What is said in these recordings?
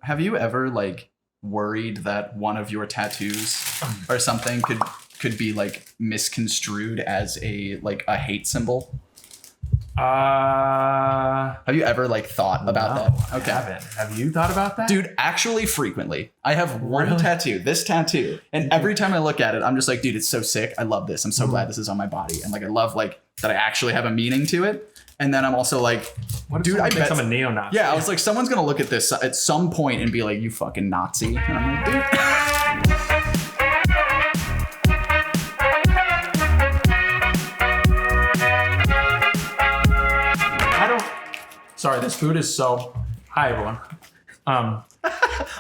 Have you ever like worried that one of your tattoos or something could be like misconstrued as a hate symbol? Have you ever like thought about that? Okay. I haven't. Have you thought about that? Dude, actually frequently. I have one tattoo, this tattoo, and every time I look at it, I'm just like, dude, it's so sick. I love this. I'm so glad this is on my body. And like I love like that I actually have a meaning to it. And then I'm also like, what if dude, I bet I'm a neo-Nazi. Yeah, I was like, someone's gonna look at this at some point and be like, you fucking Nazi. And I'm like, dude. Sorry, this food is so... Hi, everyone.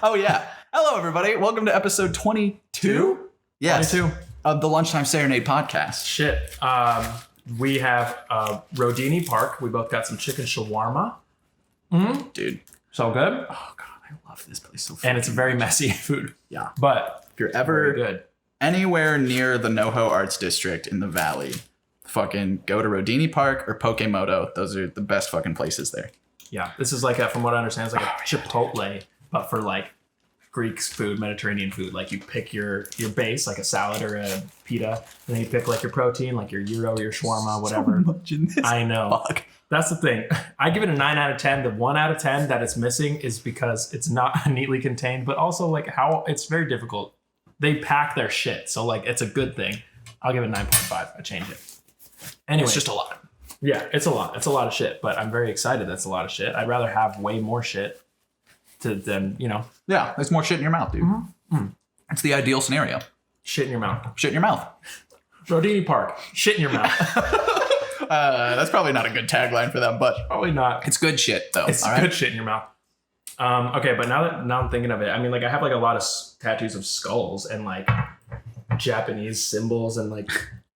Oh, yeah. Hello, everybody. Welcome to episode 22? Yes. 22. Of the Lunchtime Serenade podcast. Shit. We have Rodini Park. We both got some chicken shawarma. Mm-hmm. Dude. So good. Oh, God. I love this place so much. And it's very messy food. Yeah. But if you're ever good. Anywhere near the NoHo Arts District in the Valley, fucking go to Rodini Park or Pokemoto. Those are the best fucking places there. Yeah, this is like from what I understand, it's like a Chipotle, but for like Greek food, Mediterranean food. Like you pick your base, like a salad or a pita, and then you pick like your protein, like your gyro, your shawarma, whatever. So much in this. I know. Fuck. That's the thing. I give it a 9 out of 10. The 1 out of 10 that it's missing is because it's not neatly contained, but also like how it's very difficult. They pack their shit, so like it's a good thing. I'll give it 9.5. I change it. Anyway, it's just a lot. Yeah, it's a lot. It's a lot of shit, but I'm very excited that's a lot of shit. I'd rather have way more shit than, you know. Yeah, there's more shit in your mouth, dude. Mm-hmm. Mm. It's the ideal scenario. Shit in your mouth. Shit in your mouth. Rodini Park. Shit in your mouth. That's probably not a good tagline for them, but probably not. It's good shit, though. It's good shit in your mouth. Okay, but now I'm thinking of it, I mean, like I have like a lot of tattoos of skulls and like Japanese symbols and like...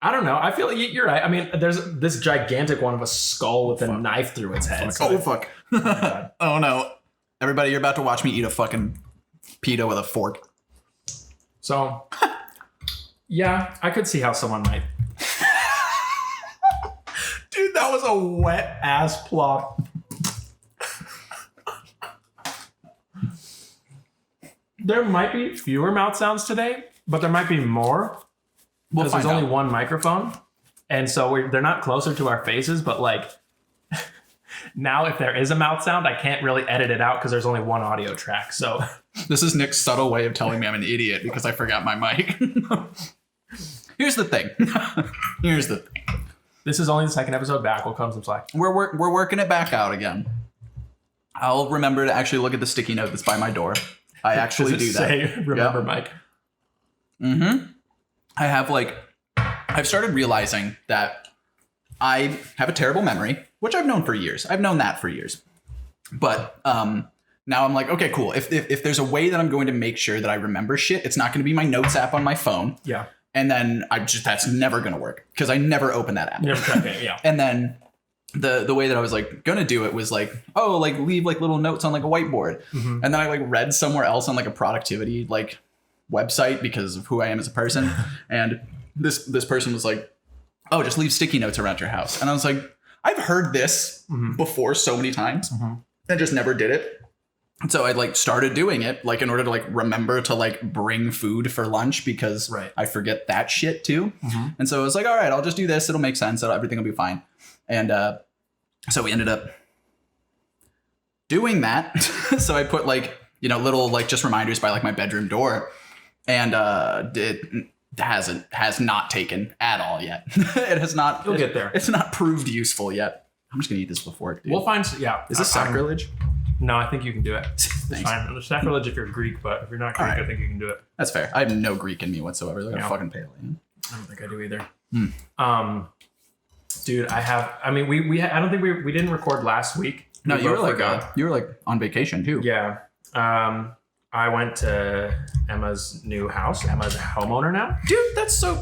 I don't know. I feel like you're right. I mean, there's this gigantic one of a skull with a knife through its head. So fuck. Oh, no. Everybody, you're about to watch me eat a fucking pita with a fork. So, yeah, I could see how someone might. Dude, that was a wet ass plop. There might be fewer mouth sounds today, but there might be more. Because there's only one microphone, and so they're not closer to our faces, but like now if there is a mouth sound, I can't really edit it out because there's only one audio track. So this is Nick's subtle way of telling me I'm an idiot because I forgot my mic. Here's the thing. This is only the second episode back. We'll come some slack. We're working it back out again. I'll remember to actually look at the sticky note that's by my door. I actually do that. Say, remember, Mike. Mm-hmm. I've started realizing that I have a terrible memory, which I've known for years. I've known that for years. But now I'm like, okay, cool. If there's a way that I'm going to make sure that I remember shit, it's not going to be my notes app on my phone. Yeah. And then that's never going to work because I never open that app. Never check it, yeah. And then the way that I was like going to do it was like, oh, like leave like little notes on like a whiteboard. Mm-hmm. And then I like read somewhere else on like a productivity like website because of who I am as a person. And this person was like, oh, just leave sticky notes around your house. And I was like, I've heard this before so many times. I just never did it. And so I like started doing it like in order to like remember to like bring food for lunch because I forget that shit too. And so I was like, all right, I'll just do this. It'll make sense. Everything will be fine. And so we ended up doing that. So I put like, you know, little like just reminders by like my bedroom door. And it has not taken at all yet. It has not. You'll get there. It's not proved useful yet. I'm just gonna eat this before. Dude. We'll find. Yeah. Is this sacrilege? No, I think you can do it. It's fine. It's sacrilege if you're Greek, but if you're not Greek, I think you can do it. That's fair. I have no Greek in me whatsoever. They're fucking pale. I don't think I do either. Dude, I have. I mean, we. I don't think we didn't record last week. No, you were like on vacation too. Yeah. I went to Emma's new house. Emma's a homeowner now. Dude, that's so...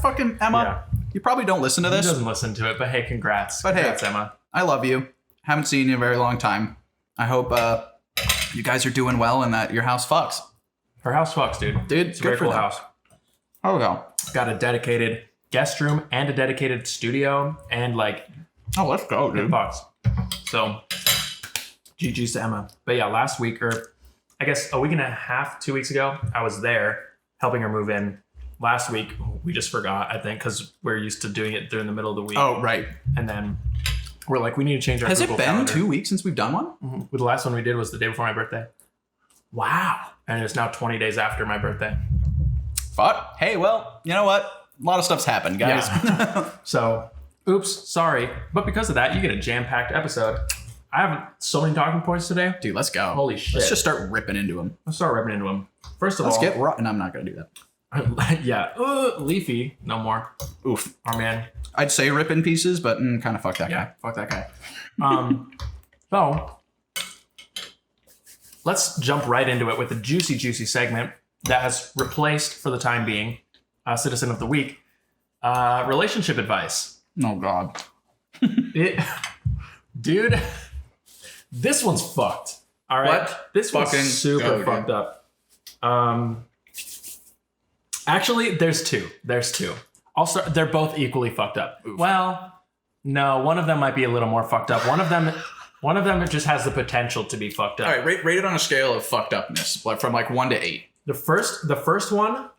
fucking Emma, you probably don't listen to this. She doesn't listen to it, but hey, congrats. But congrats, hey, Emma. I love you. Haven't seen you in a very long time. I hope you guys are doing well and that your house fucks. Her house fucks, dude. It's a very cool house. Oh, no. Got a dedicated guest room and a dedicated studio and like... Oh, let's go, dude. It fucks. So, GG's to Emma. But yeah, last week, or I guess a week and a half, 2 weeks ago, I was there helping her move in. Last week, we just forgot, I think, because we're used to doing it during the middle of the week. Oh, right. And then we're like, we need to change our Google Has it been calendar. 2 weeks since we've done one? Mm-hmm. Well, the last one we did was the day before my birthday. Wow. And it's now 20 days after my birthday. But, hey, well, you know what? A lot of stuff's happened, guys. Yeah. So, oops, sorry. But because of that, you get a jam-packed episode. I have so many talking points today. Dude, let's go. Holy shit. Let's just start ripping into them. Let's start ripping into them. First of all... Let's get raw. And I'm not going to do that. Yeah. Leafy. No more. Oof. Our man. I'd say rip in pieces, but kind of fuck that guy. Fuck that guy. So, let's jump right into it with a juicy, juicy segment that has replaced, for the time being, Citizen of the Week, relationship advice. Oh, God. Dude, this one's fucked. All right? What? This one's super fucked up. Actually, there's two. I'll start. They're both equally fucked up. Oof. Well, no, one of them might be a little more fucked up. One of them just has the potential to be fucked up. All right, rate it on a scale of fucked upness, like from like 1 to 8. The first one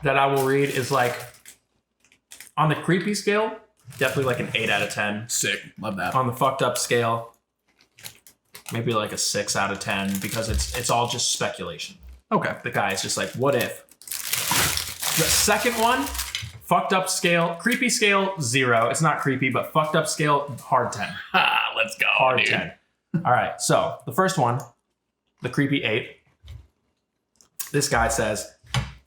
that I will read is like on the creepy scale, definitely like an 8 out of 10. Sick, love that. On the fucked up scale, maybe like a 6 out of 10 because it's all just speculation. Okay. The guy is just like, what if? The second one, fucked up scale, creepy scale, 0. It's not creepy, but fucked up scale, hard 10. Let's go, Hard dude. 10. All right, so the first one, the creepy 8. This guy says,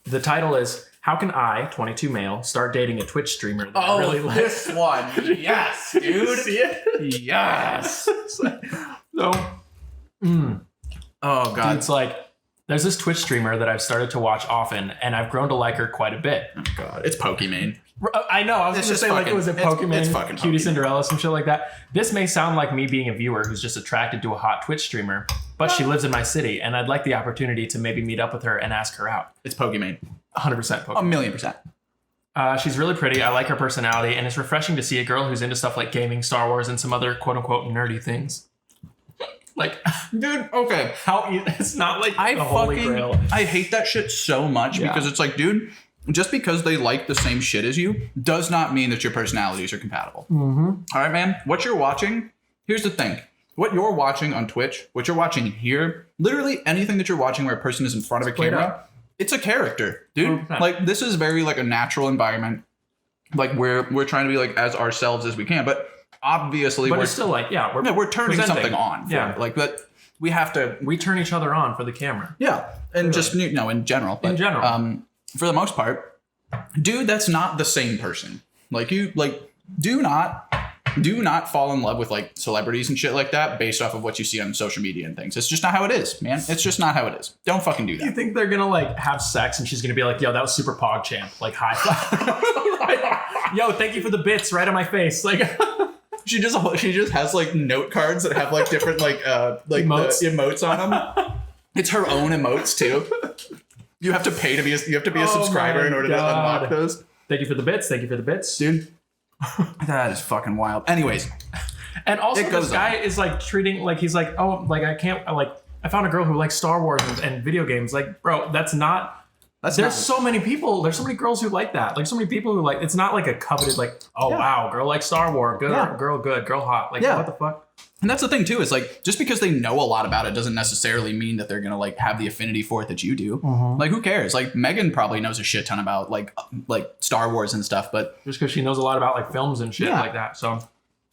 the title is, how can I, 22 male, start dating a Twitch streamer that I really like? This one. Yes, dude. See it? Yes. So, Oh, God. it's like, there's this Twitch streamer that I've started to watch often, and I've grown to like her quite a bit. Oh, God. It's Pokimane. I know. I was It's going to just say like fucking- it was a Pokemon, it's fucking Cutie Pokemon. Cinderella, some shit like that. This may sound like me being a viewer who's just attracted to a hot Twitch streamer, but she lives in my city, and I'd like the opportunity to maybe meet up with her and ask her out. It's Pokimane. 100% Pokemon. 1,000,000%. She's really pretty. I like her personality, and it's refreshing to see a girl who's into stuff like gaming, Star Wars, and some other quote-unquote nerdy things. Like, Dude, okay. it's not like the Holy Grail. I hate that shit so much because it's like, dude, just because they like the same shit as you does not mean that your personalities are compatible. Mm-hmm. All right, man. What you're watching, here's the thing. What you're watching on Twitch, what you're watching here, literally anything that you're watching where a person is in front of a camera, it's a character, dude. 100%. Like, this is very like a natural environment. Like, we're trying to be like as ourselves as we can, but obviously But we're it's still like, we're turning presenting. something on. Yeah. Like, but we have to. We turn each other on for the camera. Yeah, and Really? just in general. But, In general. for the most part, dude, that's not the same person. Like do not fall in love with like celebrities and shit like that based off of what you see on social media and things. It's just not how it is, man. It's just not how it is. Don't fucking do You that. think they're gonna like have sex and she's gonna be like, yo, that was super pog champ, like high five. Yo, thank you for the bits right on my face. Like She just has like note cards that have like different like Emotes. the emotes on them. It's her own emotes too. You have to pay to be a subscriber my in order to God. unlock those. Thank you for the bits. Thank you for the bits. Dude, that is fucking wild. Anyways, And also It goes this guy is like treating like he's like, oh, like I can't like I found a girl who likes Star Wars and video games. Like, bro, there's so many people. There's so many girls who like that. Like so many people who like. It's not like a coveted like. Oh wow, girl likes Star Wars. Good, girl good, girl hot. Like what the fuck? And that's the thing too, is like just because they know a lot about it doesn't necessarily mean that they're gonna like have the affinity for it that you do. Like who cares? Like Megan probably knows a shit ton about like Star Wars and stuff, but Just because she knows a lot about like films and shit like that. So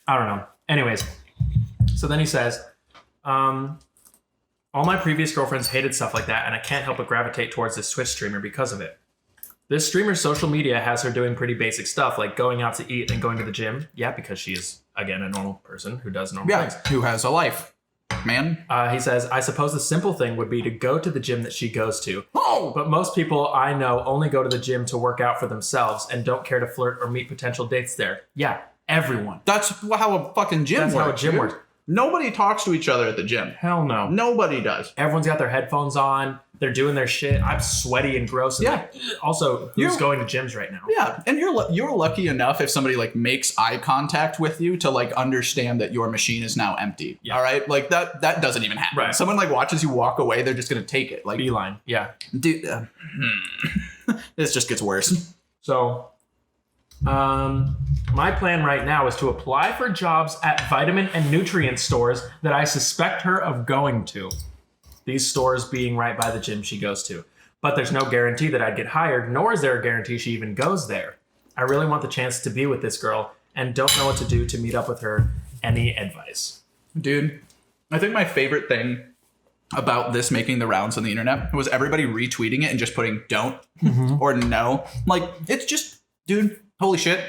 I don't know. Anyways, so then he says, all my previous girlfriends hated stuff like that, and I can't help but gravitate towards this Twitch streamer because of it. This streamer's social media has her doing pretty basic stuff like going out to eat and going to the gym. Yeah, because she is, again, a normal person who does normal things. who has a life, man? He says, I suppose the simple thing would be to go to the gym that she goes to. Oh, But most people I know only go to the gym to work out for themselves and don't care to flirt or meet potential dates there. Yeah, everyone. that's how a fucking gym That's works. how a gym dude. works. Nobody talks to each other at the gym. Hell no. Nobody does. Everyone's got their headphones on. They're doing their shit. I'm sweaty and gross. And like, also, who's going to gyms right now? Yeah, and you're lucky enough if somebody like makes eye contact with you to like understand that your machine is now empty. Yeah. All right, like that doesn't even happen. Right. Someone like watches you walk away, they're just gonna take it. Like beeline. Yeah, dude, this just gets worse. So, my plan right now is to apply for jobs at vitamin and nutrient stores that I suspect her of going to. These stores being right by the gym she goes to. But there's no guarantee that I'd get hired, nor is there a guarantee she even goes there. I really want the chance to be with this girl and don't know what to do to meet up with her. Any advice? Dude, I think my favorite thing about this making the rounds on the internet was everybody retweeting it and just putting don't or no. Like, it's just, dude, holy shit.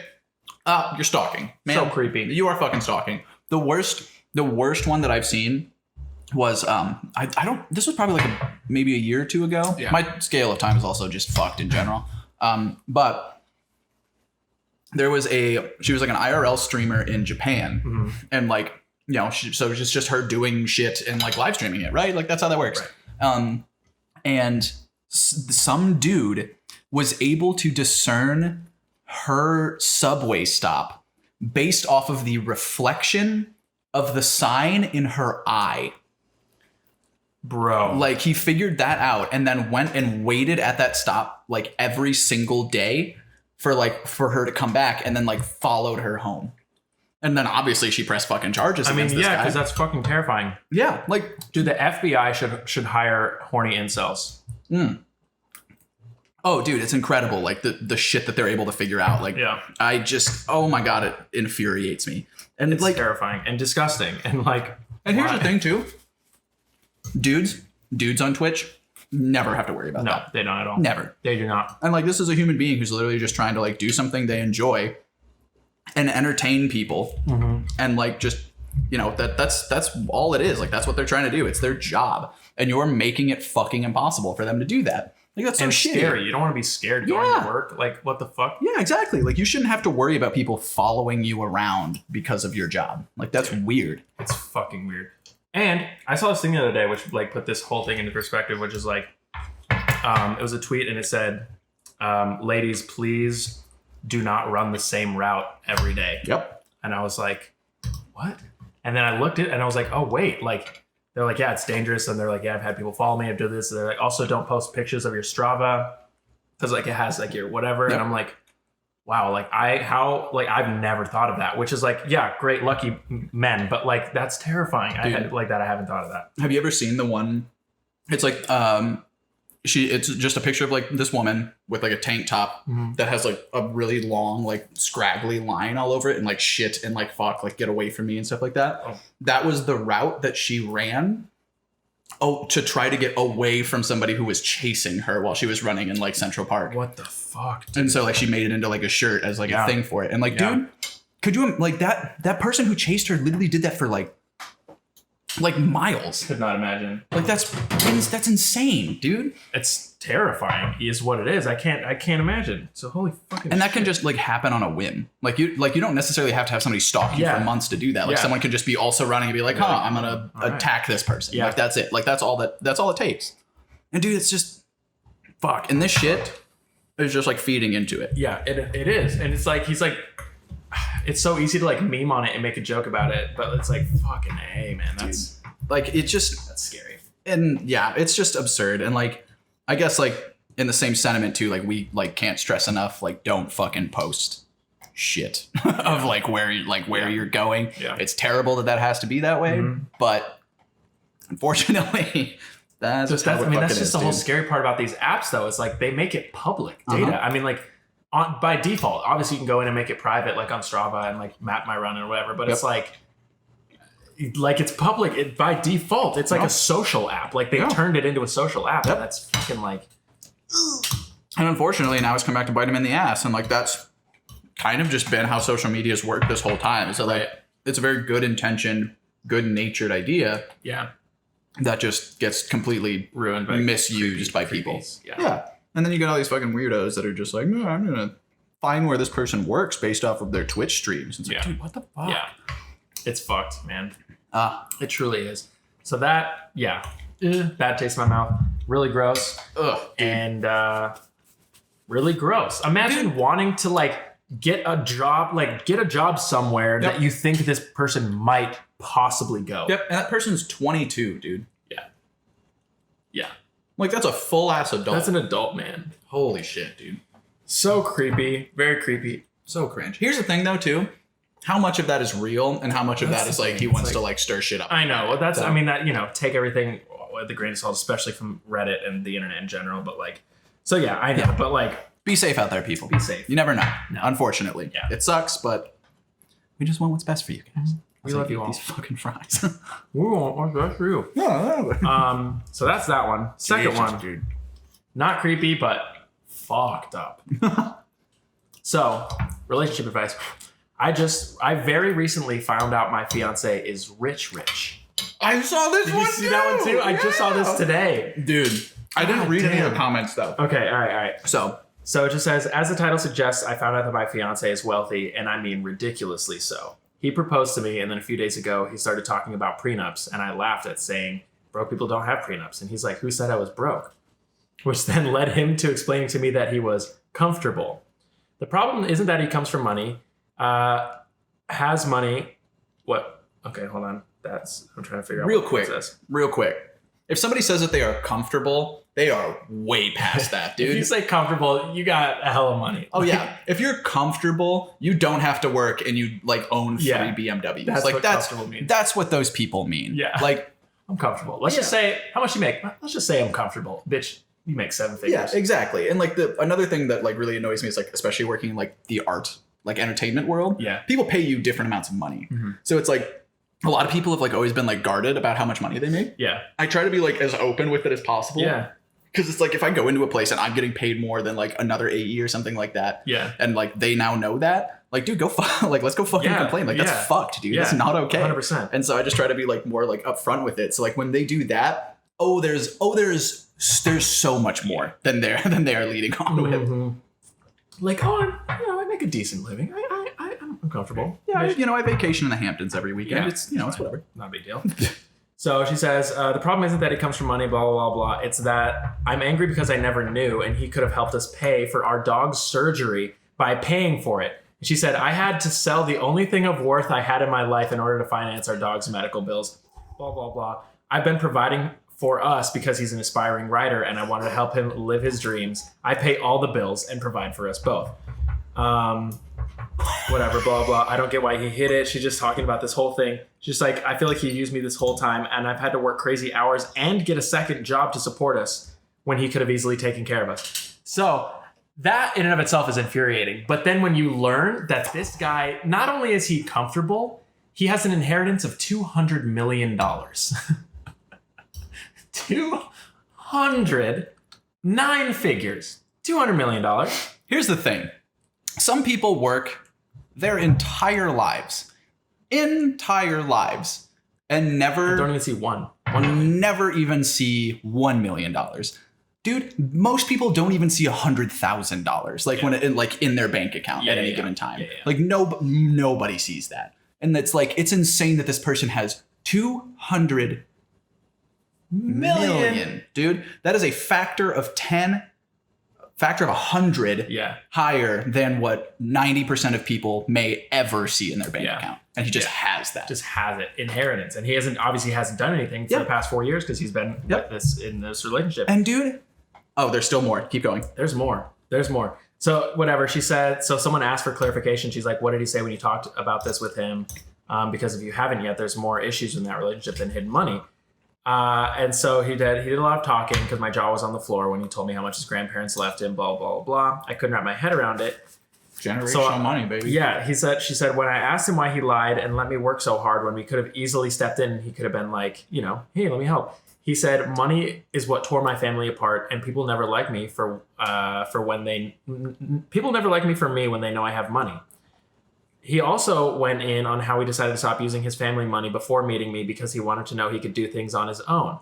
You're stalking. Man, so creepy. You are fucking stalking. The worst one that I've seen was this was probably like maybe a year or two ago. Yeah. My scale of time is also just fucked in general. But there was she was like an IRL streamer in Japan, and like, you know, so it's just her doing shit and like live streaming it, right? Like that's how that works. Right. And some dude was able to discern her subway stop based off of the reflection of the sign in her eye. Bro, like he figured that out and then went and waited at that stop like every single day for her to come back, and then like followed her home. And then obviously she pressed fucking charges against this guy. Yeah, because that's fucking terrifying. Yeah, like, dude, the FBI should hire horny incels. Oh, dude, it's incredible. Like the shit that they're able to figure out. Like, I just, oh my God, it infuriates me. And it's like terrifying and disgusting. And like, and here's the thing too. Dudes on Twitch never have to worry about that. No, they don't at all. Never. They do not. And like, this is a human being who's literally just trying to like do something they enjoy and entertain people. And like, just, you know, that's all it is. Like, that's what they're trying to do. It's their job. And you're making it fucking impossible for them to do that. Like, that's so shitty. Scary. You don't want to be scared going to work. Like, what the fuck? Yeah, exactly. Like, you shouldn't have to worry about people following you around because of your job. Like, that's weird. It's fucking weird. And I saw this thing the other day, which like put this whole thing into perspective, which is like, it was a tweet and it said, ladies, please do not run the same route every day. Yep. And I was like, what? And then I looked at it and I was like, oh, wait, like, they're like, yeah, it's dangerous. And they're like, yeah, I've had people follow me. I've done this. And they're like, also don't post pictures of your Strava because like it has like your whatever. Yep. And I'm like, wow, like I've never thought of that, which is like, yeah, great, lucky men. But like, that's terrifying. Dude, I haven't thought of that. Have you ever seen the one? It's like, it's just a picture of like this woman with like a tank top that has like a really long, like scraggly line all over it and like shit and like fuck, like get away from me and stuff like that. Oh. That was the route that she ran. Oh, to try to get away from somebody who was chasing her while she was running in like Central Park. What the fuck? Dude? And so like she made it into like a shirt as like a thing for it. And like, dude, could you like that person who chased her literally did that for like miles. Could not imagine. Like that's insane, dude. It's terrifying. Is what it is. I can't imagine. So holy fucking. And that can just like happen on a whim. Like you don't necessarily have to have somebody stalk you for months to do that. Like someone could just be also running and be like, I'm gonna attack this person. Yeah. Like that's it. Like that's all it takes. And dude, it's just fuck. And this shit is just like feeding into it. Yeah, it is. And it's like he's like. It's so easy to like meme on it and make a joke about it, but it's like fucking hey man, that's like that's scary. And yeah, it's just absurd. And like I guess like in the same sentiment too, like we like can't stress enough, like don't fucking post shit of like where you're going. Yeah. It's terrible that has to be that way, but unfortunately that's just that's the whole scary part about these apps though. It's like they make it public data. I mean like by default, obviously you can go in and make it private, like on Strava and like map my run or whatever. But it's like it's public by default. It's like a social app. Like they turned it into a social app. And that's fucking like. And unfortunately, now it's come back to bite them in the ass. And like that's kind of just been how social media's worked this whole time. So like it's a very good intentioned, good natured idea. Yeah. That just gets completely ruined, misused by people. Yeah. And then you get all these fucking weirdos that are just like, no, I'm going to find where this person works based off of their Twitch streams. It's like, dude, what the fuck? Yeah. It's fucked, man. It truly is. So that, bad taste in my mouth. Really gross. Ugh, dude. And really gross. Imagine wanting to like get a job somewhere that you think this person might possibly go. Yep, and that person's 22, dude. Yeah. Yeah. Like, that's a full-ass adult. That's an adult man. Holy shit, dude. So creepy. Very creepy. So cringe. Here's the thing, though, too. How much of that is real and how much of that is, like, he wants to, like, stir shit up? I know. Well, that's, I mean, that, you know, take everything with a grain of salt, especially from Reddit and the internet in general. But, like, so yeah, I know. Yeah. But, like, be safe out there, people. Be safe. You never know. No. Unfortunately. Yeah. It sucks, but we just want what's best for you guys. We love you all. These fucking fries. We want what's best for you. So that's that one. Second one, dude. Not creepy, but fucked up. So, relationship advice. I very recently found out my fiance is rich. I saw this one. Did you see that one too? Yeah. I just saw this today. Dude, I didn't read any of the comments though. Okay, all right. So it just says, as the title suggests, I found out that my fiance is wealthy, and I mean ridiculously so. He proposed to me, and then a few days ago, he started talking about prenups, and I laughed at saying, broke people don't have prenups. And he's like, who said I was broke? Which then led him to explaining to me that he was comfortable. The problem isn't that he comes from money, has money. What? Okay, hold on. I'm trying to figure out real quick. If somebody says that they are comfortable, they are way past that, dude. If you say comfortable, you got a hell of money. Oh yeah. If you're comfortable, you don't have to work and you like own 3 BMWs. That's like what comfortable means. That's what those people mean. Yeah. Like, I'm comfortable. Let's just say, how much you make? Let's just say I'm comfortable. Bitch, you make 7 figures. Yeah, exactly. And like another thing that like really annoys me is like, especially working in like the art, like entertainment world. Yeah. People pay you different amounts of money. Mm-hmm. So it's like, a lot of people have like always been like guarded about how much money they make. Yeah. I try to be like as open with it as possible. Yeah. Because it's like if I go into a place and I'm getting paid more than like another AE or something like that. Yeah. And like they now know that. Like, dude, like let's go fucking complain. Like that's fucked, dude. That's not okay. 100%. And so I just try to be like more like upfront with it. So like when they do that, there's so much more than they are leading on with. Like, I make a decent living. I'm comfortable. Yeah, I vacation in the Hamptons every weekend. Yeah, it's it's whatever. Not a big deal. So she says, the problem isn't that he comes from money, blah, blah, blah, blah. It's that I'm angry because I never knew, and he could have helped us pay for our dog's surgery by paying for it. She said, I had to sell the only thing of worth I had in my life in order to finance our dog's medical bills, blah, blah, blah. I've been providing for us because he's an aspiring writer, and I wanted to help him live his dreams. I pay all the bills and provide for us both. Whatever, blah, blah. I don't get why he hid it. She's just talking about this whole thing. She's like, I feel like he used me this whole time, and I've had to work crazy hours and get a second job to support us when he could have easily taken care of us. So that in and of itself is infuriating. But then when you learn that this guy, not only is he comfortable, he has an inheritance of $200 million. 9 figures. $200 million. Here's the thing. Some people work their entire lives and never don't even see one. Never even see $1 million. Dude, most people don't even see $100,000 like when it like in their bank account at any given time. Like nobody sees that. And that's like, it's insane that this person has 200 million. Dude, that is a factor of 100 higher than what 90% of people may ever see in their bank account. And he just has that. Just has it. Inheritance. And he hasn't done anything for the past 4 years because he's been in this relationship. And dude, there's still more. Keep going. There's more. So whatever she said. So someone asked for clarification. She's like, what did he say when you talked about this with him? Because if you haven't yet, there's more issues in that relationship than hidden money. And so he did a lot of talking because my jaw was on the floor when he told me how much his grandparents left him, blah, blah, blah. I couldn't wrap my head around it. Generational money, baby. Yeah. She said, when I asked him why he lied and let me work so hard when we could have easily stepped in, he could have been like, hey, let me help. He said, money is what tore my family apart, and people never like me for me when they know I have money. He also went in on how he decided to stop using his family money before meeting me because he wanted to know he could do things on his own,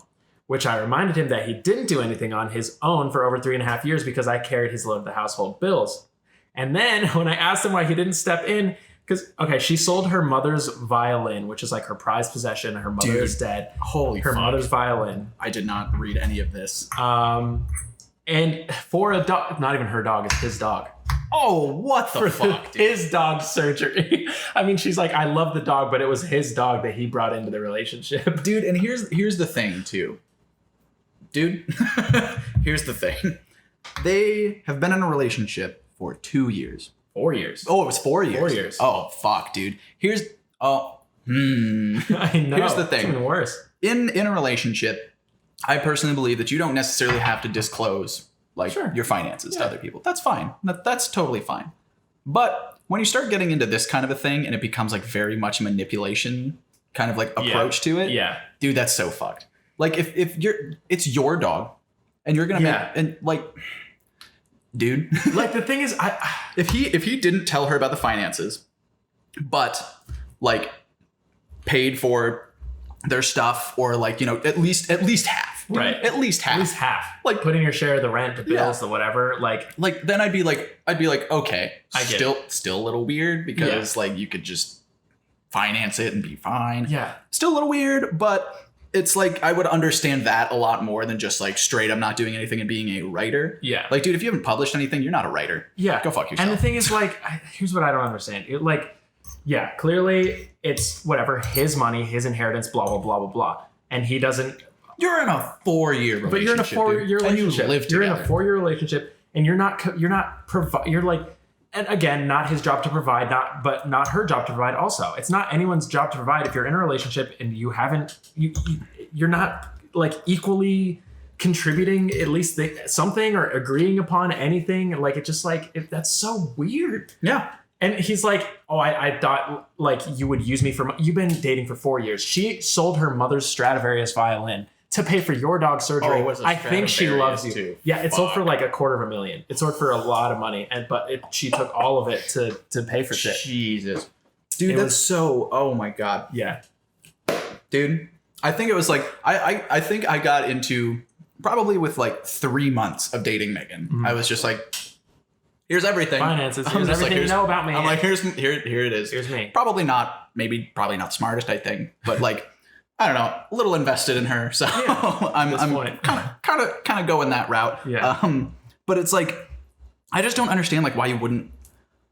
which I reminded him that he didn't do anything on his own for over 3.5 years because I carried his load of the household bills. And then when I asked him why he didn't step in, Because, okay, she sold her mother's violin, which is like her prized possession. Her mother is dead. Holy Her fuck. mother's violin. I did not read any of this. And for a dog, not even her dog, it's his dog. Oh, what the fuck, dude? His dog surgery. I mean, she's like, I love the dog, but it was his dog that he brought into the relationship. Dude, and here's the thing, too. Dude, here's the thing. They have been in a relationship for 2 years. 4 years. Oh, it was 4 years. 4 years. Oh, fuck, dude. I know. Here's the thing. It's even worse. In a relationship, I personally believe that you don't necessarily have to disclose your finances to other people. That's fine. That's totally fine. But when you start getting into this kind of a thing and it becomes like very much manipulation kind of like approach to it, dude, that's so fucked. Like if it's your dog and you're gonna make, and like, dude, like the thing is, if he didn't tell her about the finances, but like paid for their stuff or like, you know, at least half, dude, right? At least half, like putting your share of the rent, the bills, the whatever, like then I'd be like, okay, still a little weird because like you could just finance it and be fine. Yeah, still a little weird, but it's like I would understand that a lot more than just like straight up not doing anything and being a writer. Yeah. Like, dude, if you haven't published anything, you're not a writer. Yeah. Go fuck yourself. And the thing is, like, here's what I don't understand. Clearly it's whatever, his money, his inheritance, blah, blah, blah, blah, blah. And he doesn't. You're in a 4-year relationship. But you're in a 4-year relationship. And you live together. You're in a 4-year relationship and you're like, and again, not his job to provide, but not her job to provide also. It's not anyone's job to provide if you're in a relationship and you're not like equally contributing at least something or agreeing upon anything. Like it just like, that's so weird. Yeah. And he's like, oh, I thought like you would use me you've been dating for 4 years. She sold her mother's Stradivarius violin to pay for your dog's surgery. I think she loves you. Too. Yeah, it sold for like $250,000. It sold for a lot of money, she took all of it to pay for shit. Jesus, dude, that's so. Oh my god. Yeah, dude. I think it was like I think I got into probably with like 3 months of dating Megan. Mm-hmm. I was just like, here's everything. Finances. Here's everything you know about me. I'm like, here it is. Here's me. Probably not smartest, I think, but like. I don't know, a little invested in her, so I'm kind of going that route. Yeah. But it's like, I just don't understand like why you wouldn't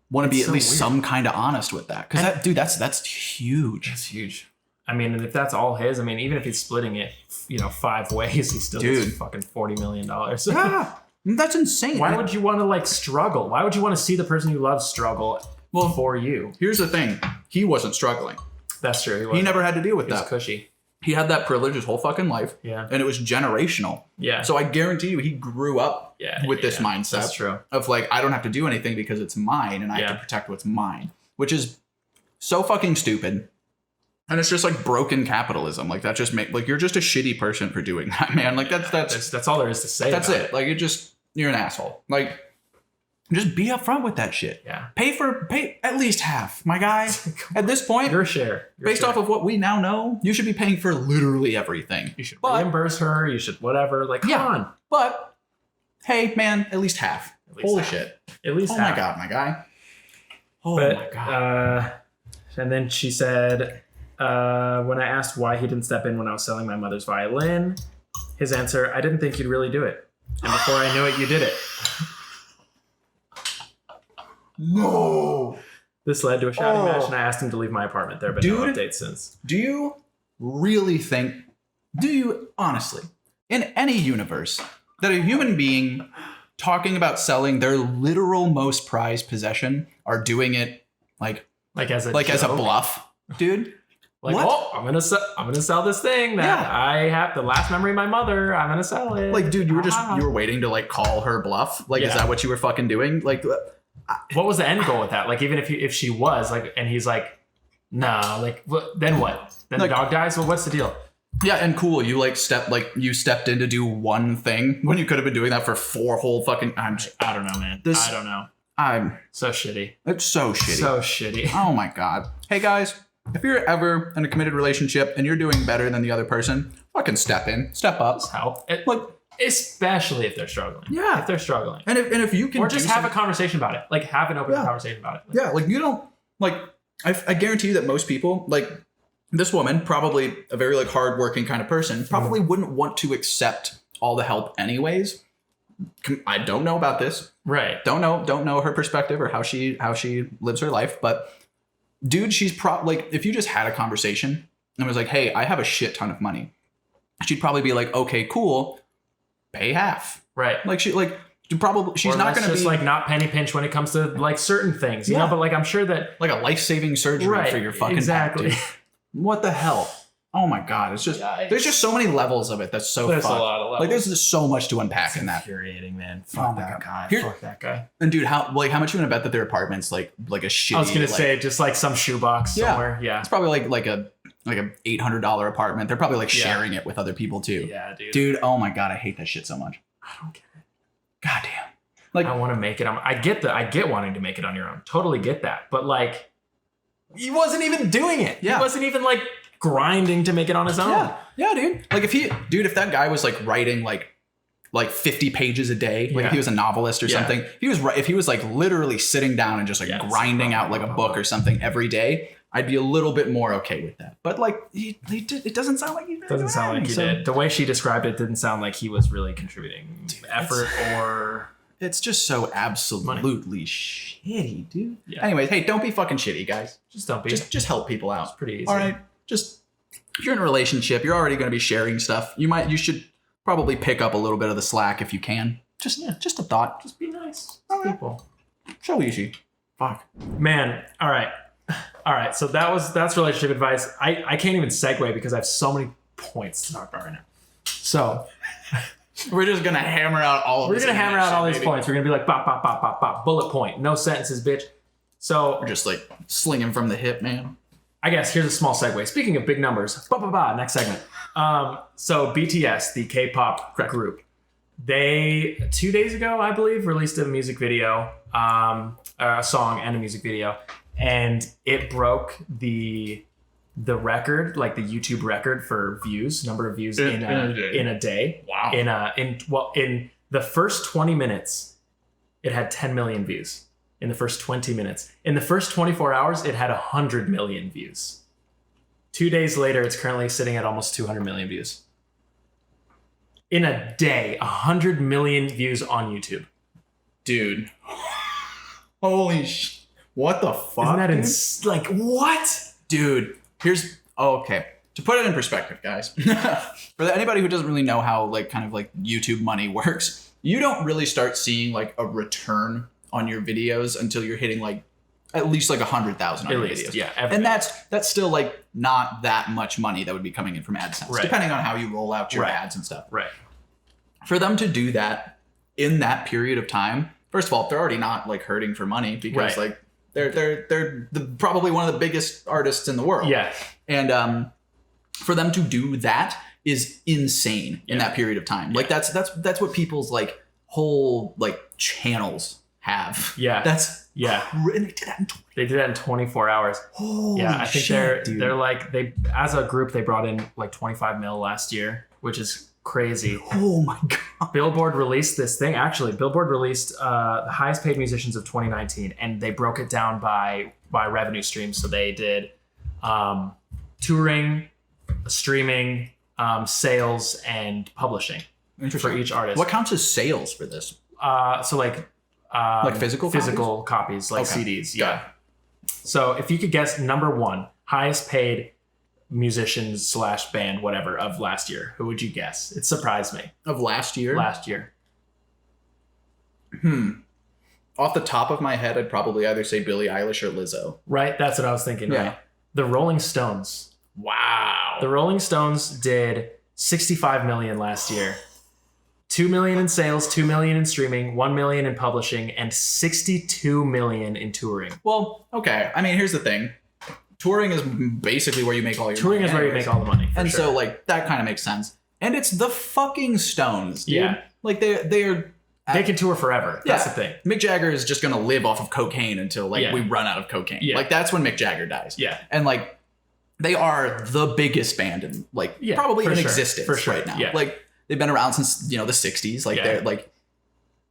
want to be at least some kind of honest with that, because that's huge. That's huge. I mean, and if that's all his, I mean, even if he's splitting it, 5 ways, he still gets fucking $40 million. Yeah, that's insane. Why would you want to like struggle? Why would you want to see the person you love struggle? Well, for you. Here's the thing: he wasn't struggling. That's true. He never had to deal with that. He was cushy. He had that privilege his whole fucking life. Yeah. And it was generational. Yeah. So I guarantee you he grew up with this mindset. That's true. Of like, I don't have to do anything because it's mine and I have to protect what's mine. Which is so fucking stupid. And it's just like broken capitalism. Like that just you're just a shitty person for doing that, man. Like that's all there is to say. That's it. Like you're an asshole. Like just be upfront with that shit. Yeah. Pay at least half, my guy. At this point, your share. Based off of what we now know, you should be paying for literally everything. You should reimburse her. You should whatever. Like, come on. But hey, man, at least half. Holy shit. At least half. Oh my god, my guy. My god. And then she said, when I asked why he didn't step in when I was selling my mother's violin, his answer, I didn't think you'd really do it. And before I knew it, you did it. No. This led to a shouting match, and I asked him to leave my apartment. There have been no updates since. Do you really think, honestly, in any universe, that a human being talking about selling their literal most prized possession are doing it like as a bluff, dude? Like, what? I'm gonna sell this thing that I have, the last memory of my mother. I'm gonna sell it. Like, dude, you were waiting to like call her bluff. Like, is that what you were fucking doing? Like. What was the end goal with that? Like, even if she was like, and he's like, nah, like, then what? Then the dog dies? Well, what's the deal? Yeah, and cool. You you stepped in to do one thing when you could have been doing that for 4 whole fucking. I don't know, man. I don't know. I'm so shitty. It's so shitty. So shitty. Oh my god. Hey guys, if you're ever in a committed relationship and you're doing better than the other person, fucking step up. Just help. Especially if they're struggling. Yeah. If they're struggling. And if you can or just have a conversation about it. Like have an open conversation about it. Like you don't like I guarantee you that most people, like this woman, probably a very like hardworking kind of person, probably wouldn't want to accept all the help anyways. I don't know about this. Right. Don't know her perspective or how she lives her life. But dude, she's like, if you just had a conversation and was like, hey, I have a shit ton of money, she'd probably be like, okay, cool, pay half. Right. Like she's not going to be like not penny pinch when it comes to like certain things, you know, but like I'm sure that like a life-saving surgery for your fucking back, dude. What the hell? Oh my God. It's just, there's just so many levels of it. That's so there's fucked. a lot of levels. Like there's just so much to unpack in that. Infuriating, man. Fuck that guy. Fuck that guy. And dude, how much you want to bet that their apartment's like a shitty, I was going to say just like some shoebox somewhere. Yeah. It's probably like a $800 apartment. They're probably like sharing it with other people too. Yeah, dude. Dude, oh my God. I hate that shit so much. I don't get it. God damn. Like I want to make it. I get wanting to make it on your own. Totally get that. But like, he wasn't even doing it. Yeah. He wasn't even like grinding to make it on his own. Yeah, dude. Like if that guy was like writing like 50 pages a day, like if he was a novelist or something, if he was like literally sitting down and just like grinding out like a book or something every day, I'd be a little bit more okay with that. But like it doesn't sound like he did. Doesn't sound like he did. The way she described it didn't sound like he was really contributing effort or. It's just so absolutely shitty, dude. Yeah. Anyways, hey, don't be fucking shitty, guys. Just don't be. Just help people out. It's pretty easy. All right. Just if you're in a relationship, you're already going to be sharing stuff. You should probably pick up a little bit of the slack if you can. Just a thought. Just be nice to people. So easy. Fuck. Man. All right. So that's relationship advice. I can't even segue because I have so many points to talk about right now. So. We're just going to hammer out all of these points. We're going to be like, bop, bop, bop, bop, bop. Bullet point. No sentences, bitch. So. We're just like slinging from the hip, man. I guess here's a small segue. Speaking of big numbers. Next segment. So BTS, the K-pop group, they 2 days ago, I believe, released a music video, a song and a music video. And it broke the record, like the YouTube record for views, number of views in a day. Wow. In the first 20 minutes, it had 10 million views. In the first 20 minutes. In the first 24 hours, it had 100 million views. 2 days later, it's currently sitting at almost 200 million views. In a day, 100 million views on YouTube. Dude. Holy shit. What the fuck? Isn't that like, what? Dude. Okay. To put it in perspective, guys, for anybody who doesn't really know how like kind of like YouTube money works, you don't really start seeing like a return on your videos until you're hitting like at least like 100,000 on your videos. Yeah. And that's still like not that much money that would be coming in from AdSense, depending on how you roll out your ads and stuff. Right. For them to do that in that period of time, first of all, they're already not like hurting for money because like they're probably one of the biggest artists in the world. Yeah. And for them to do that is insane in that period of time. Like that's what people's like whole like channels have. Yeah. And they did that in 24 hours. Holy I think shit, they're like as a group they brought in like 25 mil last year, which is crazy. Oh my God. Billboard released this thing. Actually, Billboard released the highest paid musicians of 2019, and they broke it down by revenue streams. So they did touring, streaming, sales, and publishing for each artist. What counts as sales for this? So like physical copies, like CDs. Yeah. So if you could guess number one highest paid musicians / band, whatever, of last year, who would you guess? It surprised me. Of last year? Last year. Off the top of my head, I'd probably either say Billie Eilish or Lizzo. Right? That's what I was thinking, Yeah. right? The Rolling Stones. Wow. The Rolling Stones did 65 million last year. 2 million in sales, 2 million in streaming, 1 million in publishing, and 62 million in touring. Well, okay. I mean, here's the thing. Touring is basically where you make all your touring money. Touring is where you make all the money. And so like that kind of makes sense. And it's the fucking Stones, dude. Yeah. Like they can tour forever. That's the thing. Mick Jagger is just gonna live off of cocaine until like we run out of cocaine. Yeah. Like that's when Mick Jagger dies. Yeah. And like they are the biggest band in like probably in existence right now. Yeah. Like they've been around since the 60s. Like they're like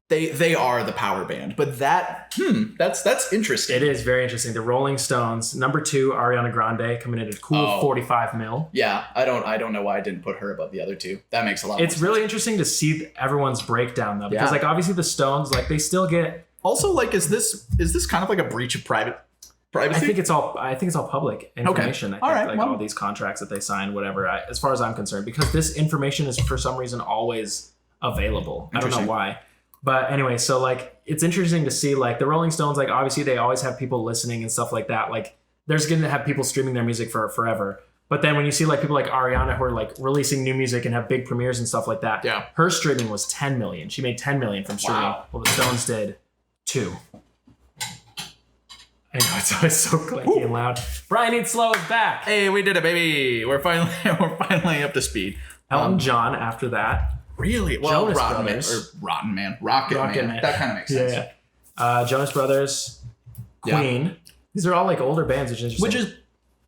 They are the power band, but that's interesting. It is very interesting. The Rolling Stones, number 2, Ariana Grande, coming in at a cool 45 mil. Yeah, I don't know why I didn't put her above the other two. That makes a lot. It's really interesting to see everyone's breakdown though, because like obviously the Stones, like they still get. Also, like, is this kind of like a breach of privacy? I think it's all public information. Okay. I think, all these contracts that they sign, whatever. As far as I'm concerned, because this information is for some reason always available. I don't know why. But anyway, so like it's interesting to see like the Rolling Stones, like obviously they always have people listening and stuff like that. Like there's going to have people streaming their music for forever. But then when you see like people like Ariana who are like releasing new music and have big premieres and stuff like that, her streaming was 10 million. She made 10 million from streaming. Wow. Well, the Stones did 2. I know it's always so clanky and loud. Brian Eats Slow is back. Hey, we did it, baby. We're finally up to speed. Elton John after that. Really? Well, Jonas Rotten Brothers. Man, Rocket Man. That kind of makes sense. Yeah. Jonas Brothers, Queen. Yeah. These are all like older bands, which is interesting.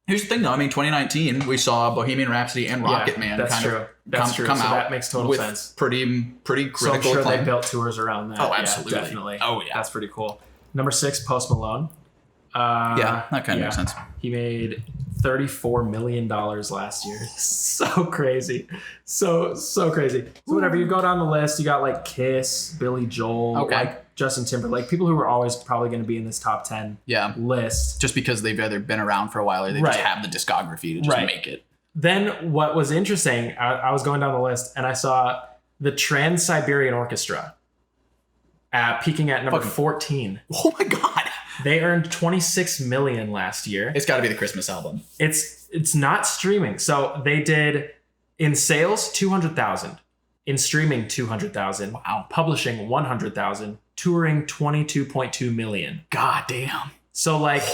Here's the thing though. I mean, 2019 we saw Bohemian Rhapsody and Rocket Man. That's true. That's true. Come so out that makes total sense. Pretty critical. So I'm sure they built tours around that. Oh, absolutely. Yeah, definitely. Oh yeah. That's pretty cool. Number 6, Post Malone. That kind of makes sense. He made $34 million last year. So crazy. So crazy. So whatever, you go down the list, you got like Kiss, Billy Joel, like Justin Timberlake, people who are always probably going to be in this top 10 list. Just because they've either been around for a while or they just have the discography to just make it. Then what was interesting, I was going down the list and I saw the Trans-Siberian Orchestra peaking at number 14. Oh my God. They earned 26 million last year. It's got to be the Christmas album. It's not streaming. So they did in sales 200,000, in streaming 200,000, publishing 100,000, touring 22.2 million. God damn. So like,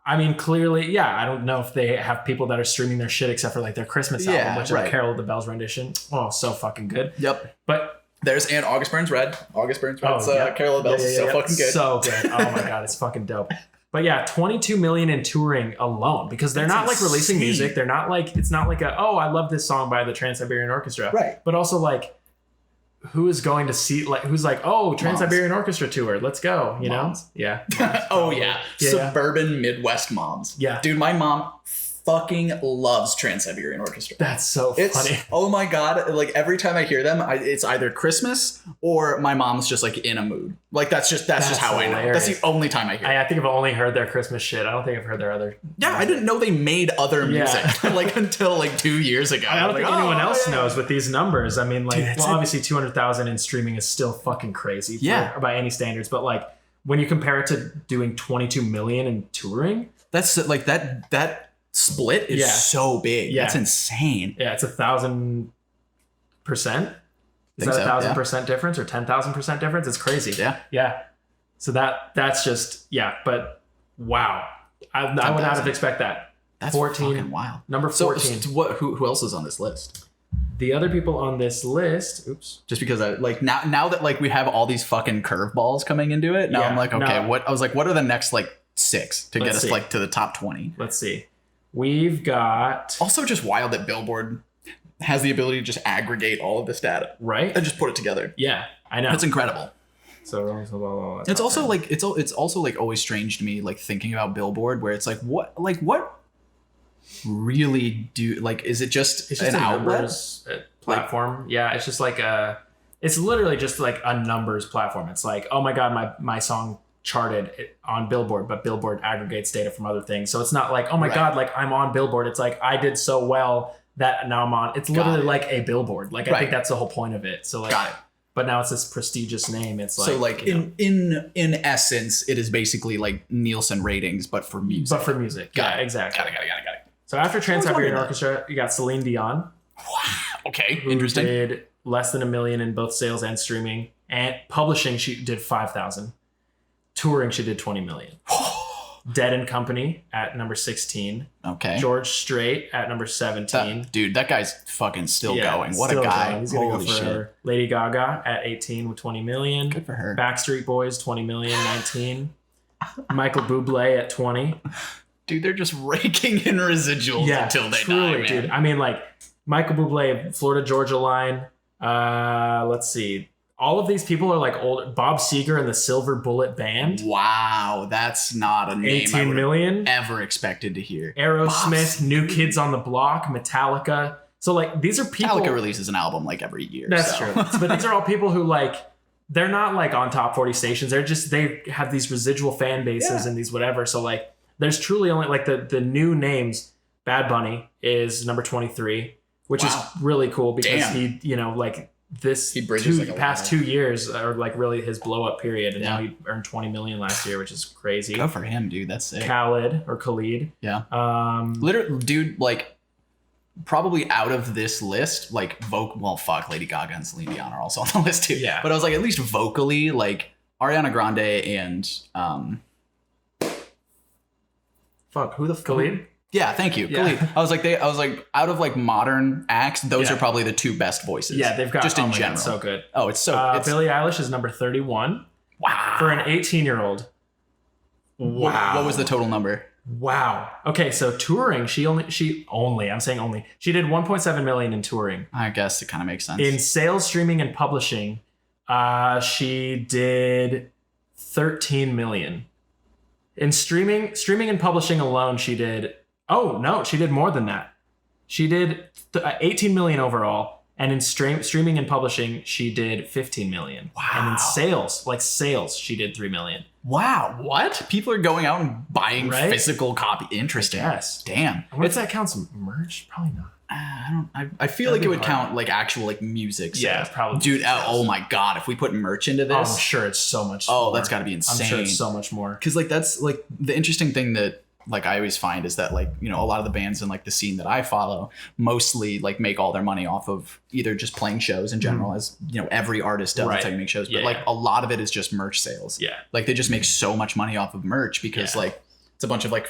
I mean, clearly, I don't know if they have people that are streaming their shit except for like their Christmas album, which is a Carol of the Bells rendition. Oh, so fucking good. Yep. But there's August Burns Red. August Burns Red's Carol of the Bells is so fucking good. So good. Oh my God, it's fucking dope. But 22 million in touring alone, because they're not like releasing music. They're not like, it's not like I love this song by the Trans-Siberian Orchestra. Right. But also like, who is going to see, like, who's like, Trans-Siberian Orchestra tour, let's go, you know? Yeah. Suburban Midwest moms. Yeah. Dude, my mom fucking loves Trans-Siberian Orchestra. That's so funny. Oh my God. Like every time I hear them, it's either Christmas or my mom's just like in a mood. Like that's just how I know. That's the only time I hear I think I've only heard their Christmas shit. I don't think I've heard their other. Yeah, I didn't know they made other music like until like 2 years ago. I don't think anyone else knows with these numbers. I mean, like, obviously 200,000 in streaming is still fucking crazy by any standards. But like when you compare it to doing 22 million in touring, that's like that split is so big. Yeah. That's insane. Yeah, it's 1,000%. Is that 1,000% difference or 10,000% difference? It's crazy. Yeah. Yeah. So that's just, but wow. I would not have expected that. That's 14. Fucking wild. Number 14. So who else is on this list? The other people on this list, just because I like now that like we have all these fucking curveballs coming into it. Now I'm like, okay, what are the next like 6 to get us like to the top 20? Let's see. We've got... Also just wild that Billboard has the ability to just aggregate all of this data. Right. And just put it together. Yeah, I know. It's incredible. So it's also like it's also like always strange to me like thinking about Billboard where it's like what really do like is it just it's just an outlet platform? Like, yeah, it's just like it's literally just like a numbers platform. It's like, oh my God, my song charted on Billboard, but Billboard aggregates data from other things. So it's not like, oh my God, like I'm on Billboard. It's like I did so well that now I'm on. It's literally like a billboard. Like I think that's the whole point of it. So like, got it. But now it's this prestigious name. It's like, so like in essence, it is basically like Nielsen ratings, but for music. Yeah, exactly. Got it. So after Trans-Siberian Orchestra, you got Celine Dion. Wow. Okay. Interesting. Did less than $1 million in both sales and streaming, and publishing. She did 5,000. Touring, she did 20 million. Dead and Company at number 16. Okay. George Strait at number 17. Dude, that guy's fucking still going. What a guy. Going. He's gonna go for her. Lady Gaga at 18 with 20 million. Good for her. Backstreet Boys, 20 million, 19. Michael Bublé at 20. Dude, they're just raking in residuals until they die, man. Dude. I mean, like, Michael Bublé, Florida Georgia Line. Let's see. all of these people are like old. Bob Seger and the Silver Bullet Band. Wow, that's not a name 18 million. Ever expected to hear. Aerosmith, New Kids on the Block, Metallica. So like these are people. Metallica releases an album like every year. That's true. But these are all people who like, they're not like on top 40 stations. They have these residual fan bases and these whatever. So like there's truly only like the new names. Bad Bunny is number 23, which is really cool because he, you know, like this he bridges past 2 years are like really his blow up period. And now he earned 20 million last year, which is crazy. Go for him, dude. That's sick. Khalid. Yeah. Literally, dude, like probably out of this list, like Lady Gaga and Celine Dion are also on the list too. Yeah. But I was like, at least vocally, like Ariana Grande and who the Khalid? Yeah, thank you. Yeah. Khalid. I was like, out of like modern acts, those are probably the two best voices. Yeah, they've got just in general. It's so good. Oh, it's so. Billie Eilish is number 31. Wow. For an 18-year-old. Wow. What was the total number? Wow. Okay, so touring, she did 1.7 million in touring. I guess it kind of makes sense. In sales, streaming, and publishing, she did 13 million. In streaming and publishing alone, she did more than that. She did 18 million overall, and in streaming and publishing, she did 15 million. Wow. And in sales, she did 3 million. Wow, what? People are going out and buying physical copy. Interesting. Yes. Damn. I wonder if that counts merch. Probably not. I feel like it would count like actual like music sales. Yeah, probably. Dude, oh my god, if we put merch into this, I'm sure it's so much. Oh, that's got to be insane. I'm sure it's so much more. Because like that's like the interesting thing that like I always find is that like, you know, a lot of the bands in like the scene that I follow mostly like make all their money off of either just playing shows in general, as you know, every artist does. That's how you make shows. But like a lot of it is just merch sales. Yeah. Like they just make so much money off of merch because like it's a bunch of like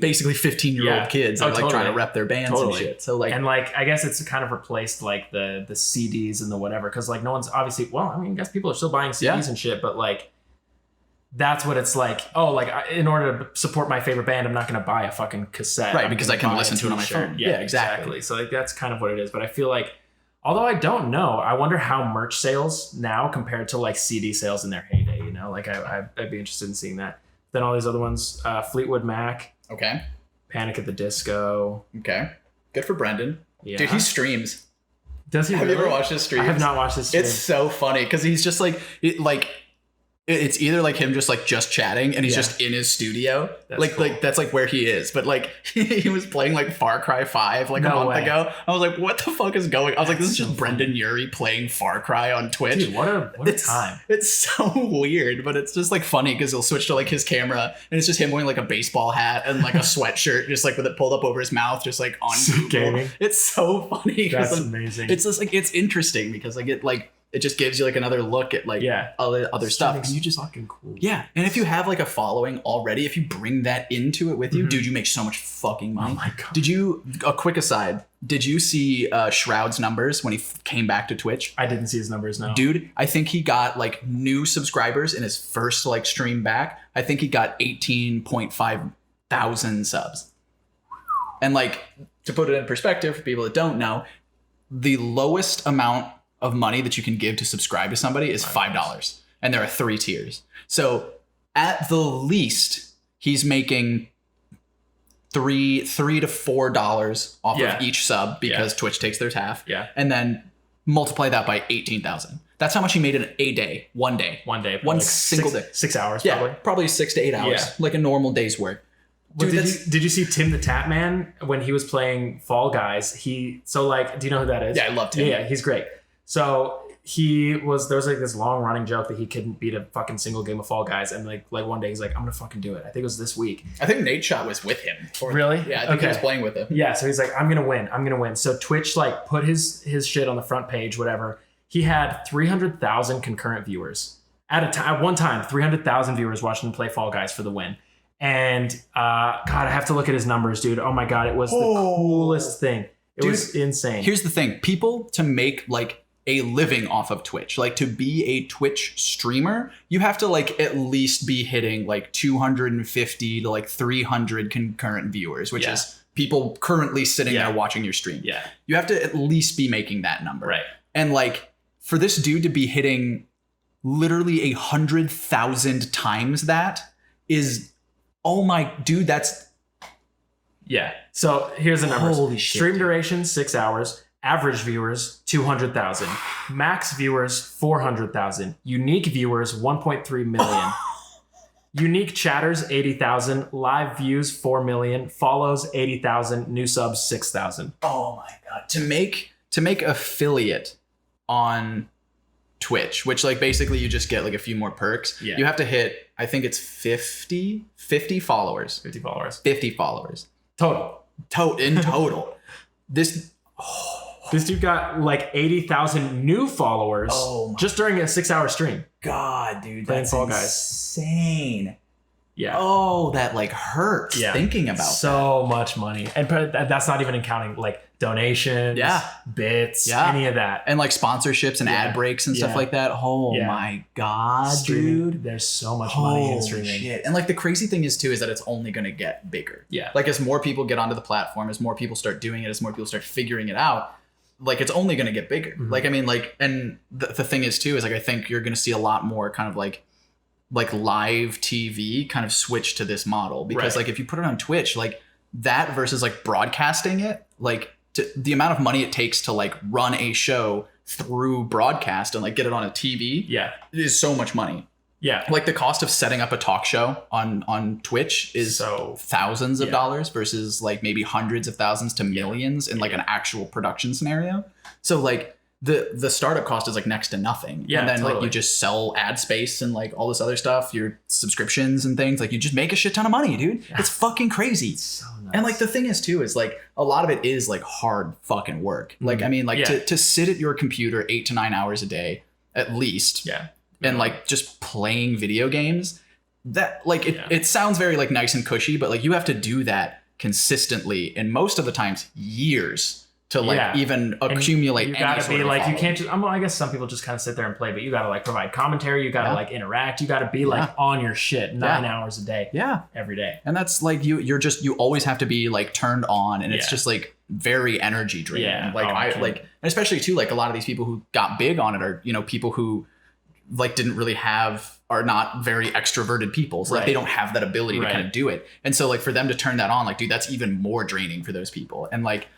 basically 15-year-old kids that are like trying to rep their bands and shit. So like, and like I guess it's kind of replaced like the CDs and the whatever, because like no one's obviously, well, I mean, I guess people are still buying CDs and shit, but like that's what it's like. Oh, like in order to support my favorite band, I'm not going to buy a fucking cassette, right? Because I can listen to it on my phone. Yeah, exactly. So like that's kind of what it is. But I feel like, although I don't know, I wonder how merch sales now compared to like CD sales in their heyday. You know, like I'd be interested in seeing that. Then all these other ones, Fleetwood Mac. Okay. Panic at the Disco. Okay. Good for Brendan. Yeah. Dude, he streams. Does he? Have you ever watched his streams? I have not watched his streams. It's so funny because he's just like, it's either like him just chatting and he's just in his studio. That's cool. Like that's like where he is. But like he was playing like Far Cry 5 like a month ago. I was like, what the fuck is going? I was like, this is just Brendan Urie playing Far Cry on Twitch. Dude, what a time. It's so weird, but it's just like funny because he'll switch to like his camera and it's just him wearing like a baseball hat and like a sweatshirt, just like with it pulled up over his mouth, just like on Google. Gaming. It's so funny. That's amazing. It's just like, it's interesting because like it just gives you like another look at like other stuff. And you just fucking cool. Yeah. And if you have like a following already, if you bring that into it with you, dude, you make so much fucking money. Oh my God. A quick aside, did you see Shroud's numbers when he came back to Twitch? I didn't see his numbers, no. Dude, I think he got like new subscribers in his first like stream back. I think he got 18.5 thousand subs. And like, to put it in perspective for people that don't know, the lowest amount of money that you can give to subscribe to somebody is $5, and there are 3 tiers. So at the least, he's making $3 to $4 off of each sub because Twitch takes their half. Yeah, and then multiply that by 18,000. That's how much he made in a day, one day, one like single day, 6 hours. Probably. Yeah, probably 6 to 8 hours, like a normal day's work. Dude, did you see Tim the Tap Man when he was playing Fall Guys? Do you know who that is? Yeah, I love Tim. Yeah, he's great. So there was like this long running joke that he couldn't beat a fucking single game of Fall Guys, and like one day he's like, I'm gonna fucking do it. I think it was this week. I think Nate Shot was with him. Really? Yeah, I think he was playing with him. Yeah, so he's like, I'm gonna win. So Twitch like put his shit on the front page, whatever. He had 300,000 concurrent viewers at one time. 300,000 viewers watching him play Fall Guys for the win. And God, I have to look at his numbers, dude. Oh my God, it was the coolest thing. It was insane. Here's the thing: people to make like a living off of Twitch, like to be a Twitch streamer, you have to like at least be hitting like 250 to like 300 concurrent viewers, which is people currently sitting there watching your stream. Yeah, you have to at least be making that number, right? And like for this dude to be hitting literally 100,000 times that is, oh my dude, that's Yeah. So here's the numbers. Holy shit, Stream dude. duration, 6 hours. Average viewers, 200,000. Max viewers, 400,000. Unique viewers, 1.3 million. Unique chatters, 80,000. Live views, 4 million. Follows, 80,000. New subs, 6,000. oh my god. To make affiliate on Twitch, which like basically you just get like a few more perks. Yeah. You have to hit, I think it's 50 followers. 50 followers. 50 followers. Total. In total. This This dude got like 80,000 new followers Oh my just during a 6-hour stream. God, dude, Playing that's Fall Guys. insane. Yeah. Oh, that like hurts thinking about so much money. And that's not even counting like donations, bits, any of that. and like sponsorships and ad breaks and stuff like that. Oh my god, Streaming, dude. there's so much money in Holy streaming. shit. And like the crazy thing is too is that it's only going to get bigger. Yeah. Like as more people get onto the platform, as more people start doing it, as more people start figuring it out, like it's only going to get bigger. Mm-hmm. Like I mean like, and the thing is too is like I think you're going to see a lot more kind of like live TV kind of switch to this model, because like if you put it on Twitch, like that versus like broadcasting it, like the amount of money it takes to like run a show through broadcast and like get it on a TV is so much money. Yeah. Like the cost of setting up a talk show on Twitch is So thousands of dollars versus like maybe hundreds of thousands to millions in like an actual production scenario. So like the startup cost is like next to nothing. Yeah, and then totally. like you just sell ad space and like all this other stuff, your subscriptions and things, like you just make a shit ton of money, dude. It's fucking crazy. So nuts. And like the thing is too is like a lot of it is like hard fucking work. Like I mean like to sit at your computer 8 to 9 hours a day at least. Yeah. And like just playing video games, that like it sounds very like nice and cushy, but like you have to do that consistently, and most of the times years to like even accumulate. You gotta any be sort of like, you can't following. just, I guess some people just kind of sit there and play, but you gotta like provide commentary, you gotta like interact, you gotta be like on your shit 9 hours a day. Yeah. Every day. And that's like you always have to be like turned on, and it's just like very energy draining. Yeah. Like Okay. like, and especially too, like a lot of these people who got big on it are, you know, people who like didn't really are not very extroverted people. So like they don't have that ability to kind of do it. And so like for them to turn that on, like, dude, that's even more draining for those people. And like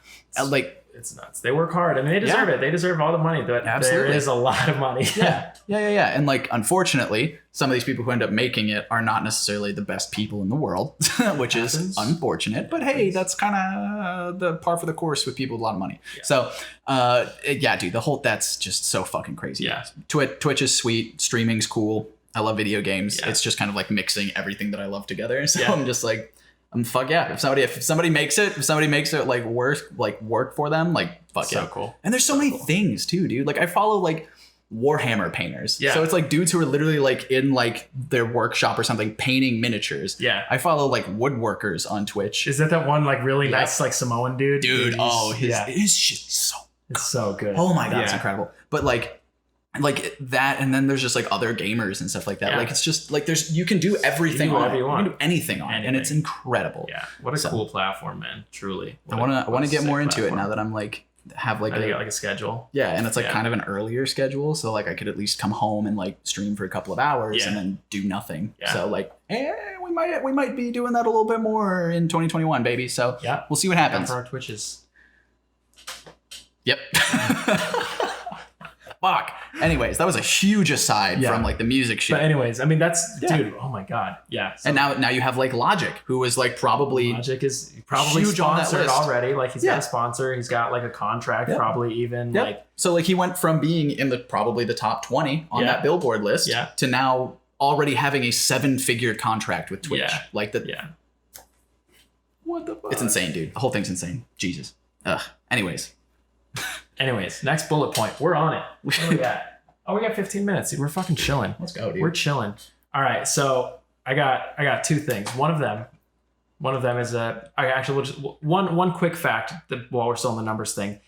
it's nuts. They work hard. I mean, they deserve it. They deserve all the money, but there is a lot of money. Yeah. And like, unfortunately, some of these people who end up making it are not necessarily the best people in the world, which is unfortunate. But hey, that's kind of the par for the course with people with a lot of money. Yeah. So, dude, that's just so fucking crazy. Yeah. Twitch is sweet. Streaming's cool. I love video games. Yeah. It's just kind of like mixing everything that I love together. So I'm just like, fuck yeah. If somebody makes it like work for them, like fuck yeah. So cool. And there's so many things too, dude. Like I follow like Warhammer painters. Yeah. So it's like dudes who are literally like in like their workshop or something painting miniatures. Yeah. I follow like woodworkers on Twitch. Is that one like really nice like Samoan dude? Dude, his shit is it's so good. Oh my god, it's incredible. But like that, and then there's just like other gamers and stuff like that. Like it's just like you can do everything on it. You can do anything on it, and it's incredible. Yeah. What a cool platform, man. Truly. I want to get more into it now that I'm like have like a schedule. Yeah, and it's like kind of an earlier schedule, so like I could at least come home and like stream for a couple of hours and then do nothing. Yeah. So like we might be doing that a little bit more in 2021, baby. So yeah, we'll see what happens. For our Twitches. Yep. Fuck. Anyways, that was a huge aside from like the music shit. But anyways, I mean dude, oh my god. Yeah. So, and now you have like Logic, who is like probably Logic is probably sponsored already. Like he's got a sponsor, he's got like a contract, probably even like so like he went from being in probably the top 20 on that Billboard list to now already having a 7-figure contract with Twitch. Yeah. Like that. Yeah. What the fuck? It's insane, dude. The whole thing's insane. Jesus. Ugh. Anyways, next bullet point. We're on it. What do we got? Oh, we got 15 minutes. We're fucking chilling. Let's go, dude. We're chilling. All right. So I got 2 things. One of them is we'll just one quick fact that while we're still on the numbers thing.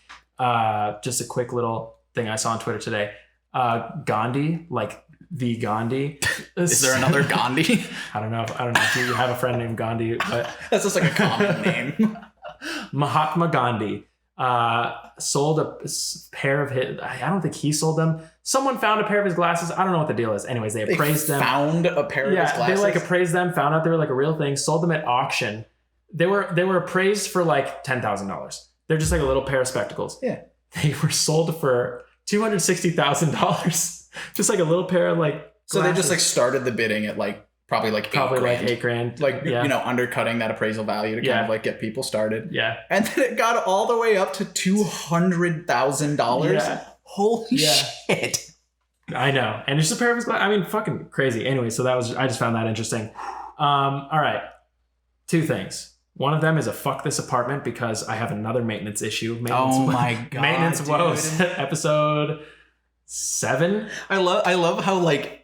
Just a quick little thing I saw on Twitter today. Gandhi, like the Gandhi. Is there another Gandhi? I don't know if you have a friend named Gandhi, but that's just like a common name. Mahatma Gandhi sold a pair of his, I don't think he sold them, Someone found a pair of his glasses. I don't know what the deal is. Anyways, they appraised them. Found a pair of his glasses? They like appraised them, found out they were like a real thing, sold them at auction. They were appraised for like $10,000. They're just like a little pair of spectacles. Yeah. They were sold for $260,000. Just like a little pair of like glasses. So they just like started the bidding at like probably like $8,000. Like, you know, undercutting that appraisal value to kind of like get people started. Yeah. And then it got all the way up to $200,000. Yeah. Holy shit. I know. And it's just a pair of his glasses. I mean, fucking crazy. Anyway, so I just found that interesting. All right. 2 things. One of them is a fuck this apartment because I have another maintenance issue. My God. Maintenance Woes, episode 7. I love how like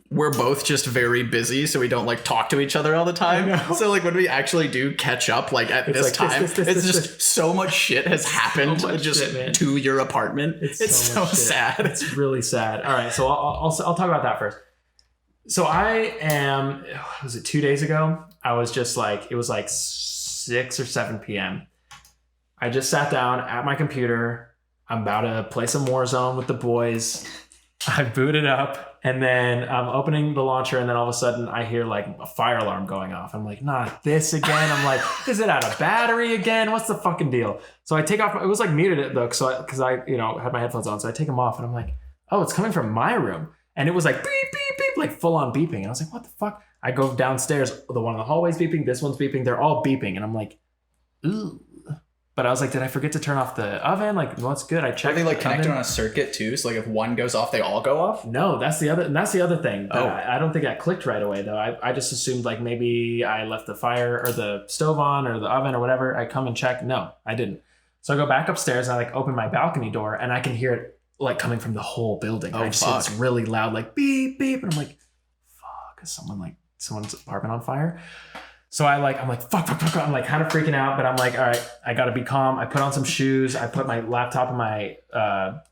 we're both just very busy, so we don't like talk to each other all the time. So like when we actually do catch up, like at this like, time, it's just so much shit has happened to your apartment. It's so sad. It's really sad. All right, so I'll talk about that first. So was it 2 days ago? I was just like, it was like 6 or 7 p.m. I just sat down at my computer. I'm about to play some Warzone with the boys. I booted up and then I'm opening the launcher and then all of a sudden I hear like a fire alarm going off. I'm like, not this again. I'm like, is it out of battery again? What's the fucking deal? So I take off, it was like muted it though. Cause I, you know, had my headphones on. So I take them off and I'm like, oh, it's coming from my room. And it was like beep, beep, beep, like full on beeping. And I was like, what the fuck? I go downstairs. The one in the hallway's beeping. This one's beeping. They're all beeping. And I'm like, ooh. But I was like, did I forget to turn off the oven? Like, what's good? I checked. Are they like connected on a circuit too? So like if one goes off, they all go off? No, that's the other thing. I don't think that clicked right away though. I just assumed like maybe I left the fire or the stove on or the oven or whatever. I come and check. No, I didn't. So I go back upstairs and I like open my balcony door and I can hear it like coming from the whole building. I just hear it's really loud, like beep, beep. And I'm like, fuck, is someone's apartment on fire? So I'm like, fuck. I'm like kind of freaking out, but I'm like, all right, I got to be calm. I put on some shoes. I put my laptop in my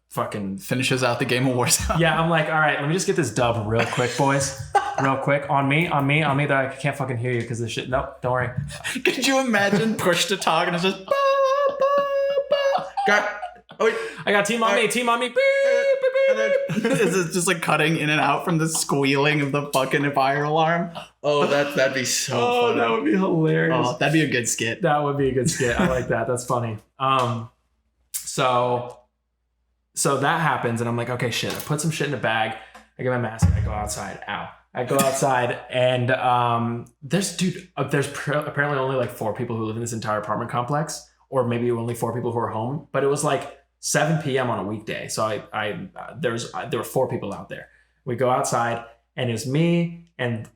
fucking... Finishes out the game of Warzone. Yeah, I'm like, all right, let me just get this dub real quick, boys. Real quick. On me, that I can't fucking hear you because this shit... Nope, don't worry. Could you imagine push to talk and it's just... I got team on me. Beep, beep, beep. And then it's just like cutting in and out from the squealing of the fucking fire alarm. Oh, that'd be so funny. That would be hilarious. Oh, that'd be a good skit. That would be a good skit. I like that. That's funny. So that happens and I'm like, okay, shit. I put some shit in a bag. I get my mask. I go outside. Ow. I go outside and there's apparently only like 4 people who live in this entire apartment complex, or maybe only 4 people who are home. But it was like 7 p.m. on a weekday. So there were 4 people out there. We go outside and it was me and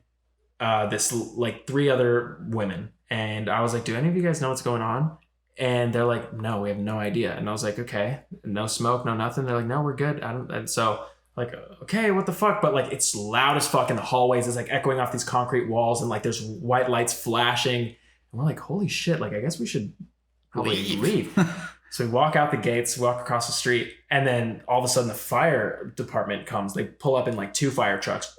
this like 3 other women. And I was like, do any of you guys know what's going on? And they're like, no, we have no idea. And I was like, okay, no smoke, no nothing. They're like, no, we're good. And so like, okay, what the fuck? But like, it's loud as fuck in the hallways. It's like echoing off these concrete walls and like there's white lights flashing. And we're like, holy shit. Like, I guess we should probably leave. So we walk out the gates, walk across the street, and then all of a sudden the fire department comes. They pull up in like 2 fire trucks,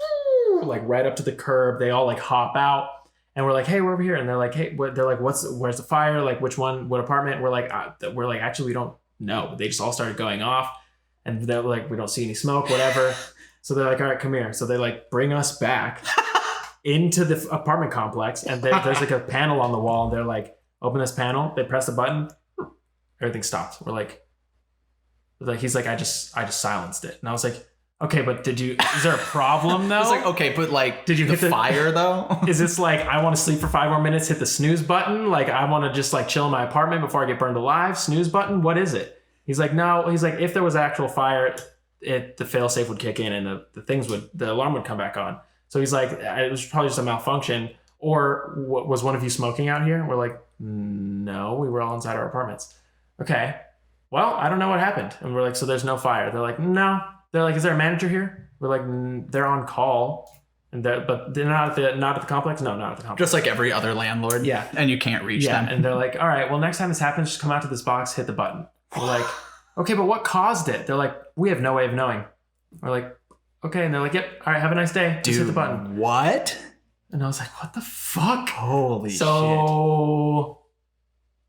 like right up to the curb. They all like hop out, and we're like, "Hey, we're over here." And they're like, "Hey," they're like, "Where's the fire? Like, which one? What apartment?" We're like, "Actually, we don't know." They just all started going off, and they're like, "We don't see any smoke, whatever." So they're like, "All right, come here." So they like bring us back into the apartment complex, and there's like a panel on the wall, and they're like, "Open this panel." They press the button. Everything stopped. We're like, he's like, I just silenced it. And I was like, okay, but is there a problem though? It's like, okay, but like, did you hit the fire though? Is this like, I want to sleep for 5 more minutes, hit the snooze button? Like, I want to just like chill in my apartment before I get burned alive, snooze button? What is it? He's like, no. He's like, if there was actual fire, the failsafe would kick in and the alarm would come back on. So he's like, it was probably just a malfunction. Or was one of you smoking out here? And we're like, no, we were all inside our apartments. Okay, well, I don't know what happened. And we're like, so there's no fire. They're like, no. They're like, is there a manager here? We're like, they're on call. But they're not at the complex? No, not at the complex. Just like every other landlord. Yeah. And you can't reach them. And they're like, all right, well, next time this happens, just come out to this box, hit the button. We're like, okay, but what caused it? They're like, we have no way of knowing. We're like, okay. And they're like, yep, all right, have a nice day. Just hit the button. What? And I was like, what the fuck? Holy shit. So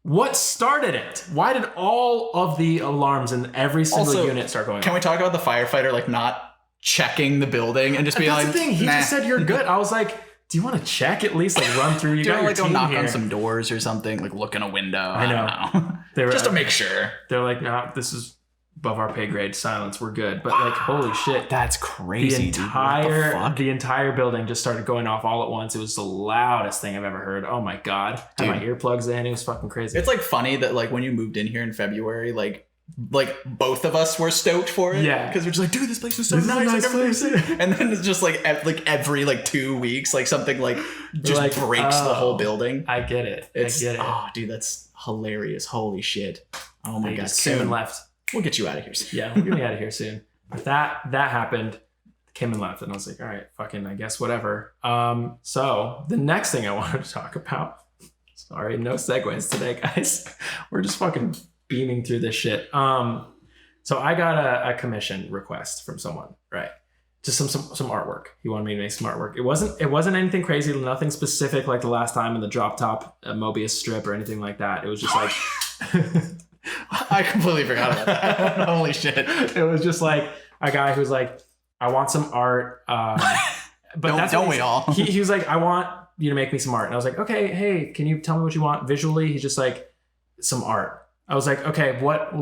What started it? Why did all of the alarms in every single unit start going off? Can we talk about the firefighter like not checking the building and just being like, that's the thing. He just said you're good. I was like, do you want to check at least? Like run through. You got your team knock here. on some doors or something. Like look in a window. I don't know. They were, just to make sure. They're like, nah, this is above our pay grade. Silence. We're good. But like, holy shit, that's crazy. The entire building just started going off all at once. It was the loudest thing I've ever heard. Oh my god. I had my earplugs in. It was fucking crazy. It's like funny that like when you moved in here in February, like both of us were stoked for it. Yeah. Because we're just like, dude, this place is so nice. And then it's just like every like 2 weeks, like something like just like, breaks the whole building. I get it. I get it. Oh, dude, that's hilarious. Holy shit. Oh my god. Came and left. We'll get you out of here soon. Yeah, we'll get me out of here soon. But that happened. Came and left, and I was like, all right, fucking, I guess whatever. So the next thing I wanted to talk about. Sorry, no segues today, guys. We're just fucking beaming through this shit. So I got a commission request from someone, right? Just some artwork. He wanted me to make some artwork. It wasn't anything crazy, nothing specific like the last time in the drop top Mobius strip or anything like that. It was just like I completely forgot about that. Holy shit. It was just like a guy who's like, I want some art. But don't we all? He was like, I want you to make me some art. And I was like, okay, hey, can you tell me what you want visually? He's just like, some art. I was like, okay, what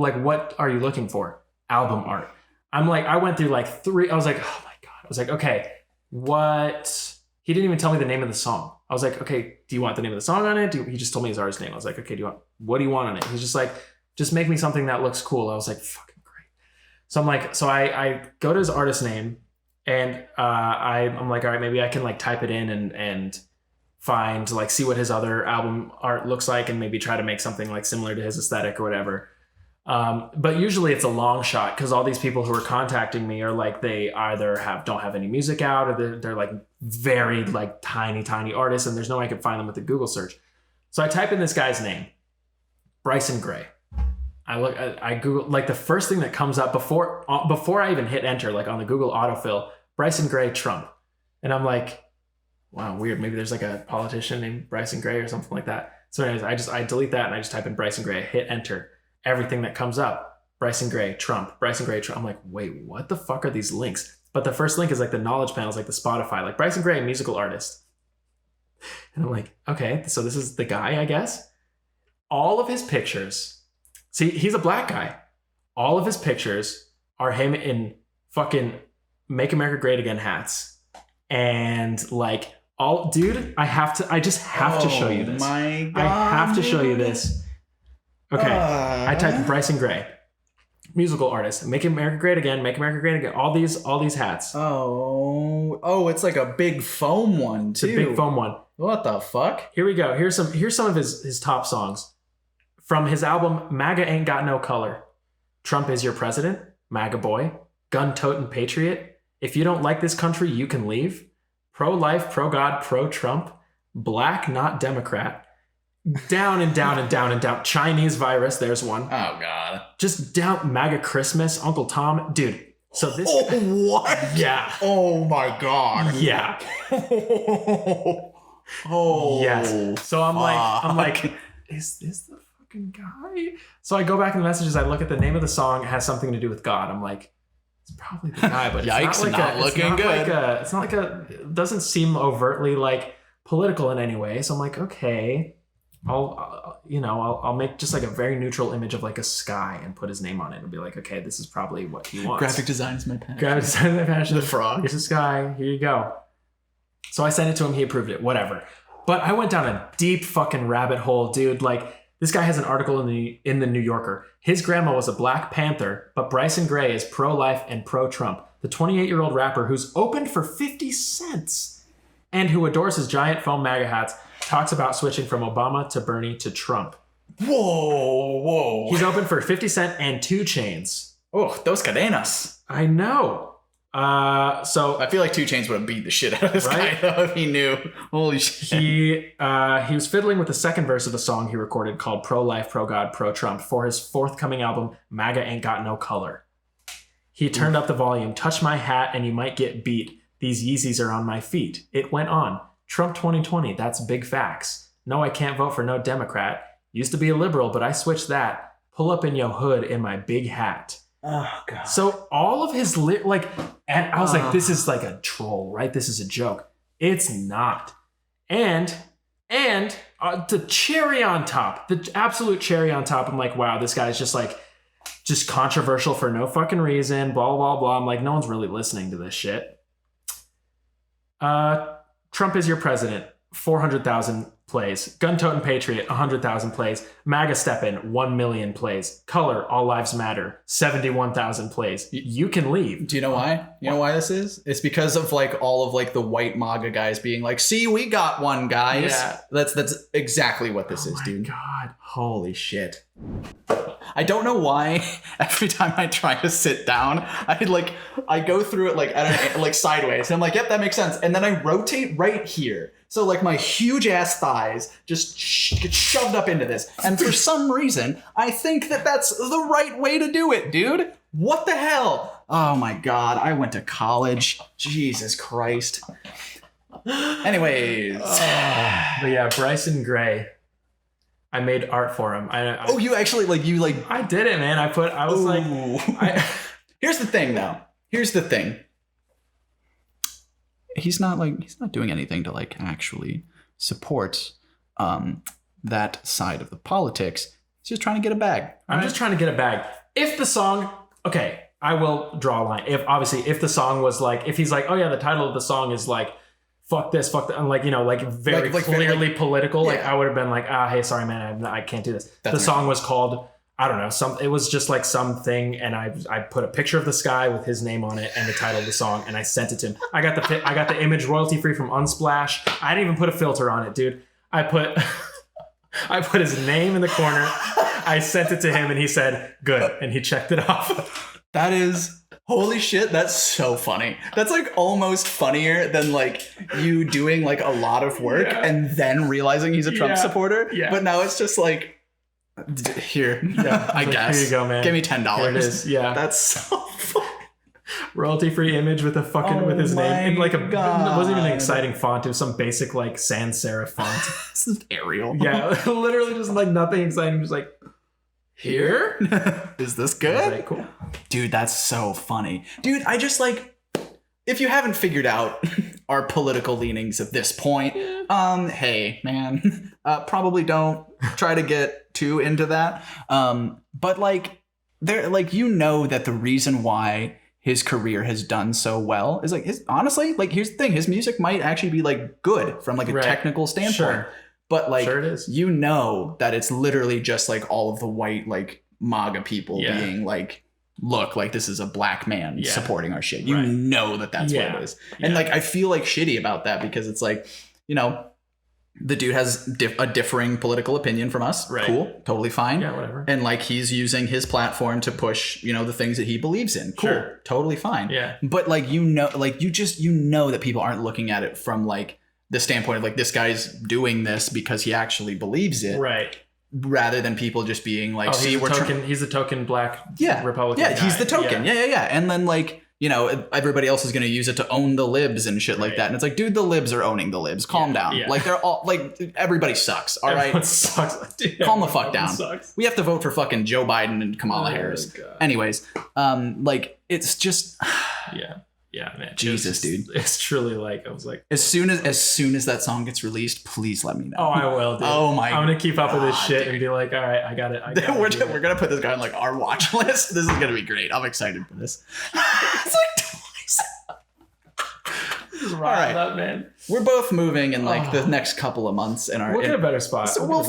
are you looking for? Album art. I'm like, I went through like 3. I was like, oh my God. I was like, okay, what? He didn't even tell me the name of the song. I was like, okay, do you want the name of the song on it? He just told me his artist name. I was like, okay, what do you want on it? He's just like, just make me something that looks cool. I was like, fucking great. So I'm like, so I go to his artist name and I'm like, all right, maybe I can like type it in and find like see what his other album art looks like and maybe try to make something like similar to his aesthetic or whatever. But usually it's a long shot because all these people who are contacting me are like, they either don't have any music out or they're like very like tiny artists and there's no way I can find them with a Google search. So I type in this guy's name, Bryson Gray. I Google, like the first thing that comes up before I even hit enter, like on the Google autofill, Bryson Gray Trump. And I'm like, wow, weird. Maybe there's like a politician named Bryson Gray or something like that. So anyways, I delete that and I just type in Bryson Gray, hit enter. Everything that comes up, Bryson Gray Trump, Bryson Gray Trump. I'm like, wait, what the fuck are these links? But the first link is like the knowledge panels, like the Spotify, like Bryson Gray, musical artist. And I'm like, okay, so this is the guy, I guess. All of his pictures. See, he's a black guy. All of his pictures are him in fucking Make America Great Again hats. And like dude, I just have to show you this. My God, I have to show you this. Okay. I typed Bryson Gray, musical artist, Make America Great Again, Make America Great Again. All these hats. Oh, it's like a big foam one too. It's a big foam one. What the fuck? Here we go. Here's some of his top songs. From his album, MAGA Ain't Got No Color. Trump is Your President, MAGA Boy, Gun Totin' Patriot, If You Don't Like This Country, You Can Leave, Pro-Life, Pro-God, Pro-Trump, Black Not Democrat, down and down and down and down, Chinese Virus, there's one. Oh God. Just down, MAGA Christmas, Uncle Tom, dude. So this. Oh, what? Yeah. Oh my God. Yeah. Oh. Yes. So I'm like, is this the fucking guy? So I go back in the messages, I look at the name of the song, it has something to do with God. I'm like, it's probably the guy, but yikes, it's not looking good. It's not like it doesn't seem overtly like political in any way. So I'm like, okay, I'll make just like a very neutral image of like a sky and put his name on it and be like, okay, this is probably what he wants. Graphic design is my passion. Graphic design is my passion. The frog. Here's a sky. Here you go. So I sent it to him. He approved it. Whatever. But I went down a deep fucking rabbit hole, dude. Like, this guy has an article in the New Yorker. His grandma was a Black Panther, but Bryson Gray is pro-life and pro-Trump. The 28-year-old rapper who's opened for 50 cents and who adores his giant foam MAGA hats talks about switching from Obama to Bernie to Trump. Whoa. He's open for 50 Cent and 2 Chainz. Oh, those cadenas. I know. So I feel like 2 Chainz would have beat the shit out of this guy though if he knew. Holy shit. He was fiddling with the second verse of a song he recorded called Pro-Life, Pro-God, Pro-Trump for his forthcoming album, MAGA Ain't Got No Color. He turned up the volume, touch my hat and you might get beat. These Yeezys are on my feet. It went on. Trump 2020, that's big facts. No, I can't vote for no Democrat. Used to be a liberal, but I switched that. Pull up in your hood in my big hat. Oh, God. So all of his and I was like, this is like a troll, right? This is a joke. It's not. And the cherry on top, the absolute cherry on top, I'm like, wow, this guy's just controversial for no fucking reason, blah, blah, blah. I'm like, no one's really listening to this shit. Trump is your president, 400,000 plays. Gun-toting patriot, 100,000 plays. MAGA step-in, 1 million plays. Color, all lives matter, 71,000 plays. You can leave. Do you know why? You know why this is? It's because of like all of like the white MAGA guys being like, see, we got one, guys. Yeah. That's exactly what this is, dude. God. Holy shit. I don't know why every time I try to sit down, I go through it like sideways. And I'm like, yep, that makes sense. And then I rotate right here. So like my huge ass thighs just get shoved up into this. And for some reason, I think that that's the right way to do it, dude. What the hell? Oh my God. I went to college. Jesus Christ. Anyways. But yeah, Bryson Gray. I made art for him. You actually I did it, man. Here's the thing though. Here's the thing. He's not doing anything to like actually support that side of the politics. He's just trying to get a bag. I'm just trying to get a bag. If the song, okay, I will draw a line. If the song was like, if he's like, oh yeah, the title of the song is like, fuck this, fuck that, and like, you know, like very clearly political, yeah. Like I would have been like, hey, sorry, man, I can't do this. The song was called, I don't know, it was just like something, and I put a picture of the sky with his name on it and the title of the song, and I sent it to him. I got the image royalty free from Unsplash. I didn't even put a filter on it, dude. I put his name in the corner. I sent it to him, and he said, good, and he checked it off. That is... Holy shit, that's so funny. That's like almost funnier than like you doing like a lot of work and then realizing he's a Trump supporter. Yeah. But now it's just like, here, I guess. Here you go, man. Give me $10. Here it is. Yeah. That's so funny. Royalty-free image with a fucking with his name in like it wasn't even an exciting font. It was some basic like sans serif font. This is Arial. Yeah, literally just like nothing exciting. Just like, here? Is this good? Right, cool. Dude, that's so funny. Dude, I just like, if you haven't figured out our political leanings at this point, hey, man, probably don't try to get too into that. But like, you know that the reason why his career has done so well is like, honestly, like, here's the thing, his music might actually be like good from like a technical standpoint. Sure. But like, sure it is. You know that it's literally just like all of the white like MAGA people being like, look, like this is a black man supporting our shit. You know that that's what it is. And like, I feel like shitty about that because it's like, you know, the dude has a differing political opinion from us. Right. Cool. Totally fine. Yeah, whatever. And like, he's using his platform to push, you know, the things that he believes in. Cool. Sure. Totally fine. Yeah. But like, you know, like you know that people aren't looking at it from like the standpoint of like, this guy's doing this because he actually believes it. Right. Rather than people just being like, see, he's the token black Republican guy. He's the token. Yeah. And then like, you know, everybody else is going to use it to own the libs and shit like that. And it's like, dude, the libs are owning the libs. Calm down. Yeah. Like they're all like, everybody sucks. All Everyone right. Sucks. Dude, calm the fuck down. Sucks. We have to vote for fucking Joe Biden and Kamala Harris. God. Anyways, like it's just, yeah, man. Jesus, dude. It's truly like, I was like, as soon as that song gets released, please let me know. Oh, I will, dude. Oh my God. I'm gonna keep up with this shit and be like, all right, I got it. We're gonna put this guy on like our watch list. This is gonna be great. I'm excited for this. It's like twice. Just riled up, man. We're both moving in like the next couple of months in our. We'll get a better spot. So we'll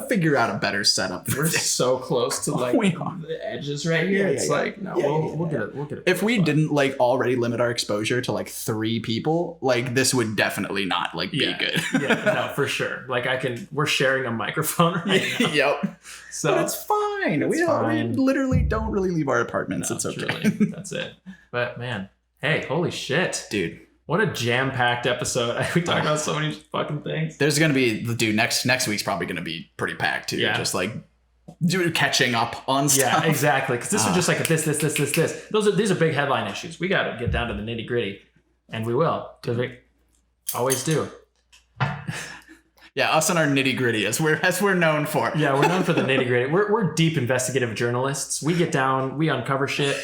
figure out a better setup. We're so close to like the edges right here. It's like we'll get it. We'll get it. If we didn't like already limit our exposure to like 3 people, like this would definitely not like be good. No, for sure. Like we're sharing a microphone right now. Yep. So but it's fine. We literally don't really leave our apartments. No, it's okay. That's it. But man, hey, holy shit, dude. What a jam-packed episode. We talked about so many fucking things. There's going to be, dude, next week's probably going to be pretty packed too. Yeah. Just like catching up on stuff. Yeah, exactly. Because this was just like this. These are big headline issues. We got to get down to the nitty-gritty. And we will. Because we always do. Yeah, us and our nitty gritty, as we're known for. Yeah, we're known for the nitty gritty. We're deep investigative journalists. We get down, we uncover shit.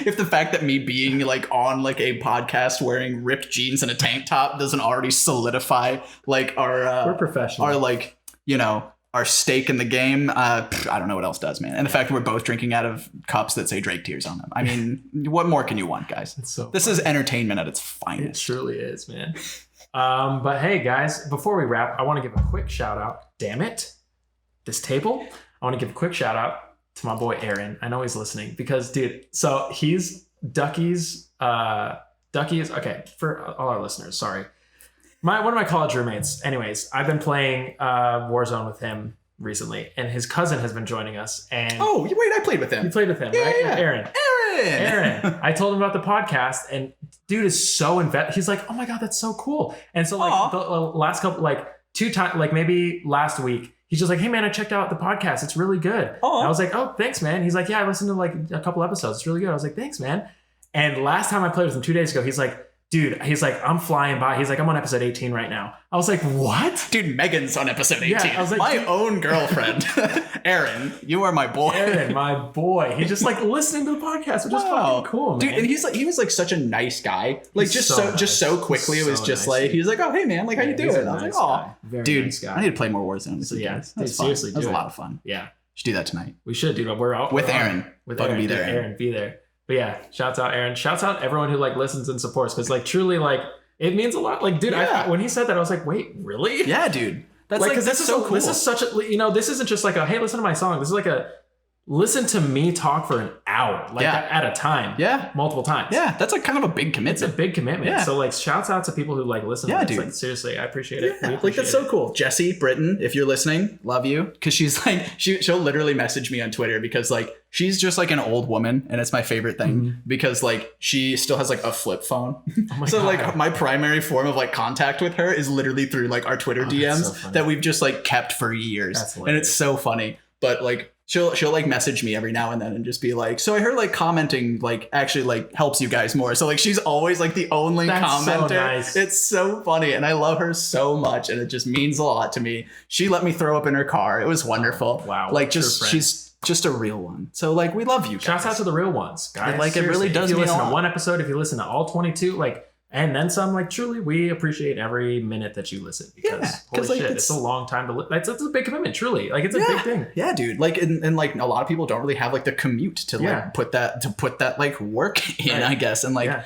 If the fact that me being like on like a podcast wearing ripped jeans and a tank top doesn't already solidify like our we're professional. Our like, you know, our stake in the game, I don't know what else does, man. And the fact that we're both drinking out of cups that say Drake Tears on them. I mean, what more can you want, guys? This is entertainment at its finest. It truly is, man. But hey, guys, before we wrap, I want to give a quick shout out. Damn it, this table. I want to give a quick shout out to my boy Aaron. I know he's listening because, dude, so he's Ducky's. Ducky is okay for all our listeners. Sorry, one of my college roommates. Anyways, I've been playing Warzone with him recently, and his cousin has been joining us. And wait, I played with him. You played with him, yeah, right? Yeah. Aaron. I told him about the podcast, and dude is so invested. He's like, "Oh my god, that's so cool!" And so like the last couple, like 2 times, like maybe last week, he's just like, "Hey man, I checked out the podcast. It's really good." And I was like, "Oh, thanks, man." He's like, "Yeah, I listened to like a couple episodes. It's really good." I was like, "Thanks, man." And last time I played with him 2 days ago, he's like, "Dude," he's like, "I'm flying by." He's like, "I'm on episode 18 right now." I was like, "What?" Dude, Megan's on episode 18. Yeah, I was like, my own girlfriend. Aaron, you are my boy. Aaron, my boy. He's just like listening to the podcast, which is fucking cool, man. Dude, and he was like such a nice guy. Like He's just so quickly, it was just like, he was like, "Oh, hey man, like how you doing?" I was like, "Oh, dude, nice guy. I need to play more Warzone." So yeah, that's seriously, that was a lot of fun. Yeah, should do that tonight. We should, dude. We're out with Aaron. With Aaron, be there. Aaron, be there. But yeah, shouts out Aaron. Shouts out everyone who like listens and supports, because like truly, like it means a lot. Like, dude, when he said that, I was like, wait, really? Yeah, dude. That's like, that's so cool. This is such a, you know, this isn't just like a, hey, listen to my song. This is like a, listen to me talk for an hour, like at a time. Yeah. Multiple times. Yeah. That's like kind of a big commitment. It's a big commitment. Yeah. So like shouts out to people who like listen to this. Dude. Like seriously, I appreciate it. Yeah. Like that's so cool. Jessie Britton, if you're listening, love you. Cause she's like, she'll literally message me on Twitter because like, she's just like an old woman, and it's my favorite thing because like she still has like a flip phone. Oh so God. Like my primary form of like contact with her is literally through like our Twitter DMs that we've just like kept for years. And it's so funny. But like she'll like message me every now and then and just be like, "So I heard like commenting like actually like helps you guys more." So like she's always like the only commenter. So nice. It's so funny, and I love her so much, and it just means a lot to me. She let me throw up in her car. It was wonderful. Wow. Like she's just a real one. So like we love you guys. Shouts out to the real ones, guys. Like seriously, it really does. If you listen to one episode, if you listen to all 22, like and then some, like truly, we appreciate every minute that you listen, because holy like, shit, it's a long time to it's a big commitment. Truly, like it's a big thing. Yeah, dude. Like and like a lot of people don't really have like the commute to like put that like work in, I guess, and like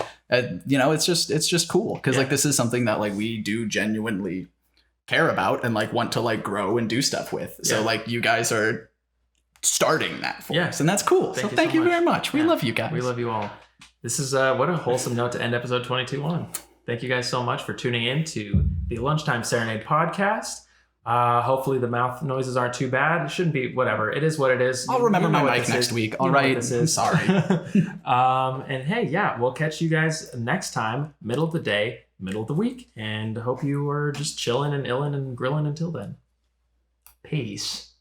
you know, it's just cool because like this is something that like we do genuinely care about and like want to like grow and do stuff with. So like you guys are starting that for us, and that's cool. Thank you very much. We love you guys. We love you all. This is what a wholesome note to end episode 22 on. Thank you guys so much for tuning in to the Lunchtime Serenade podcast. Hopefully the mouth noises aren't too bad. It shouldn't be. Whatever, it is what it is. I'll remember my mic next week. All right, I'm sorry. And hey, we'll catch you guys next time, middle of the day, middle of the week, and hope you are just chilling and illin' and grilling until then. Peace.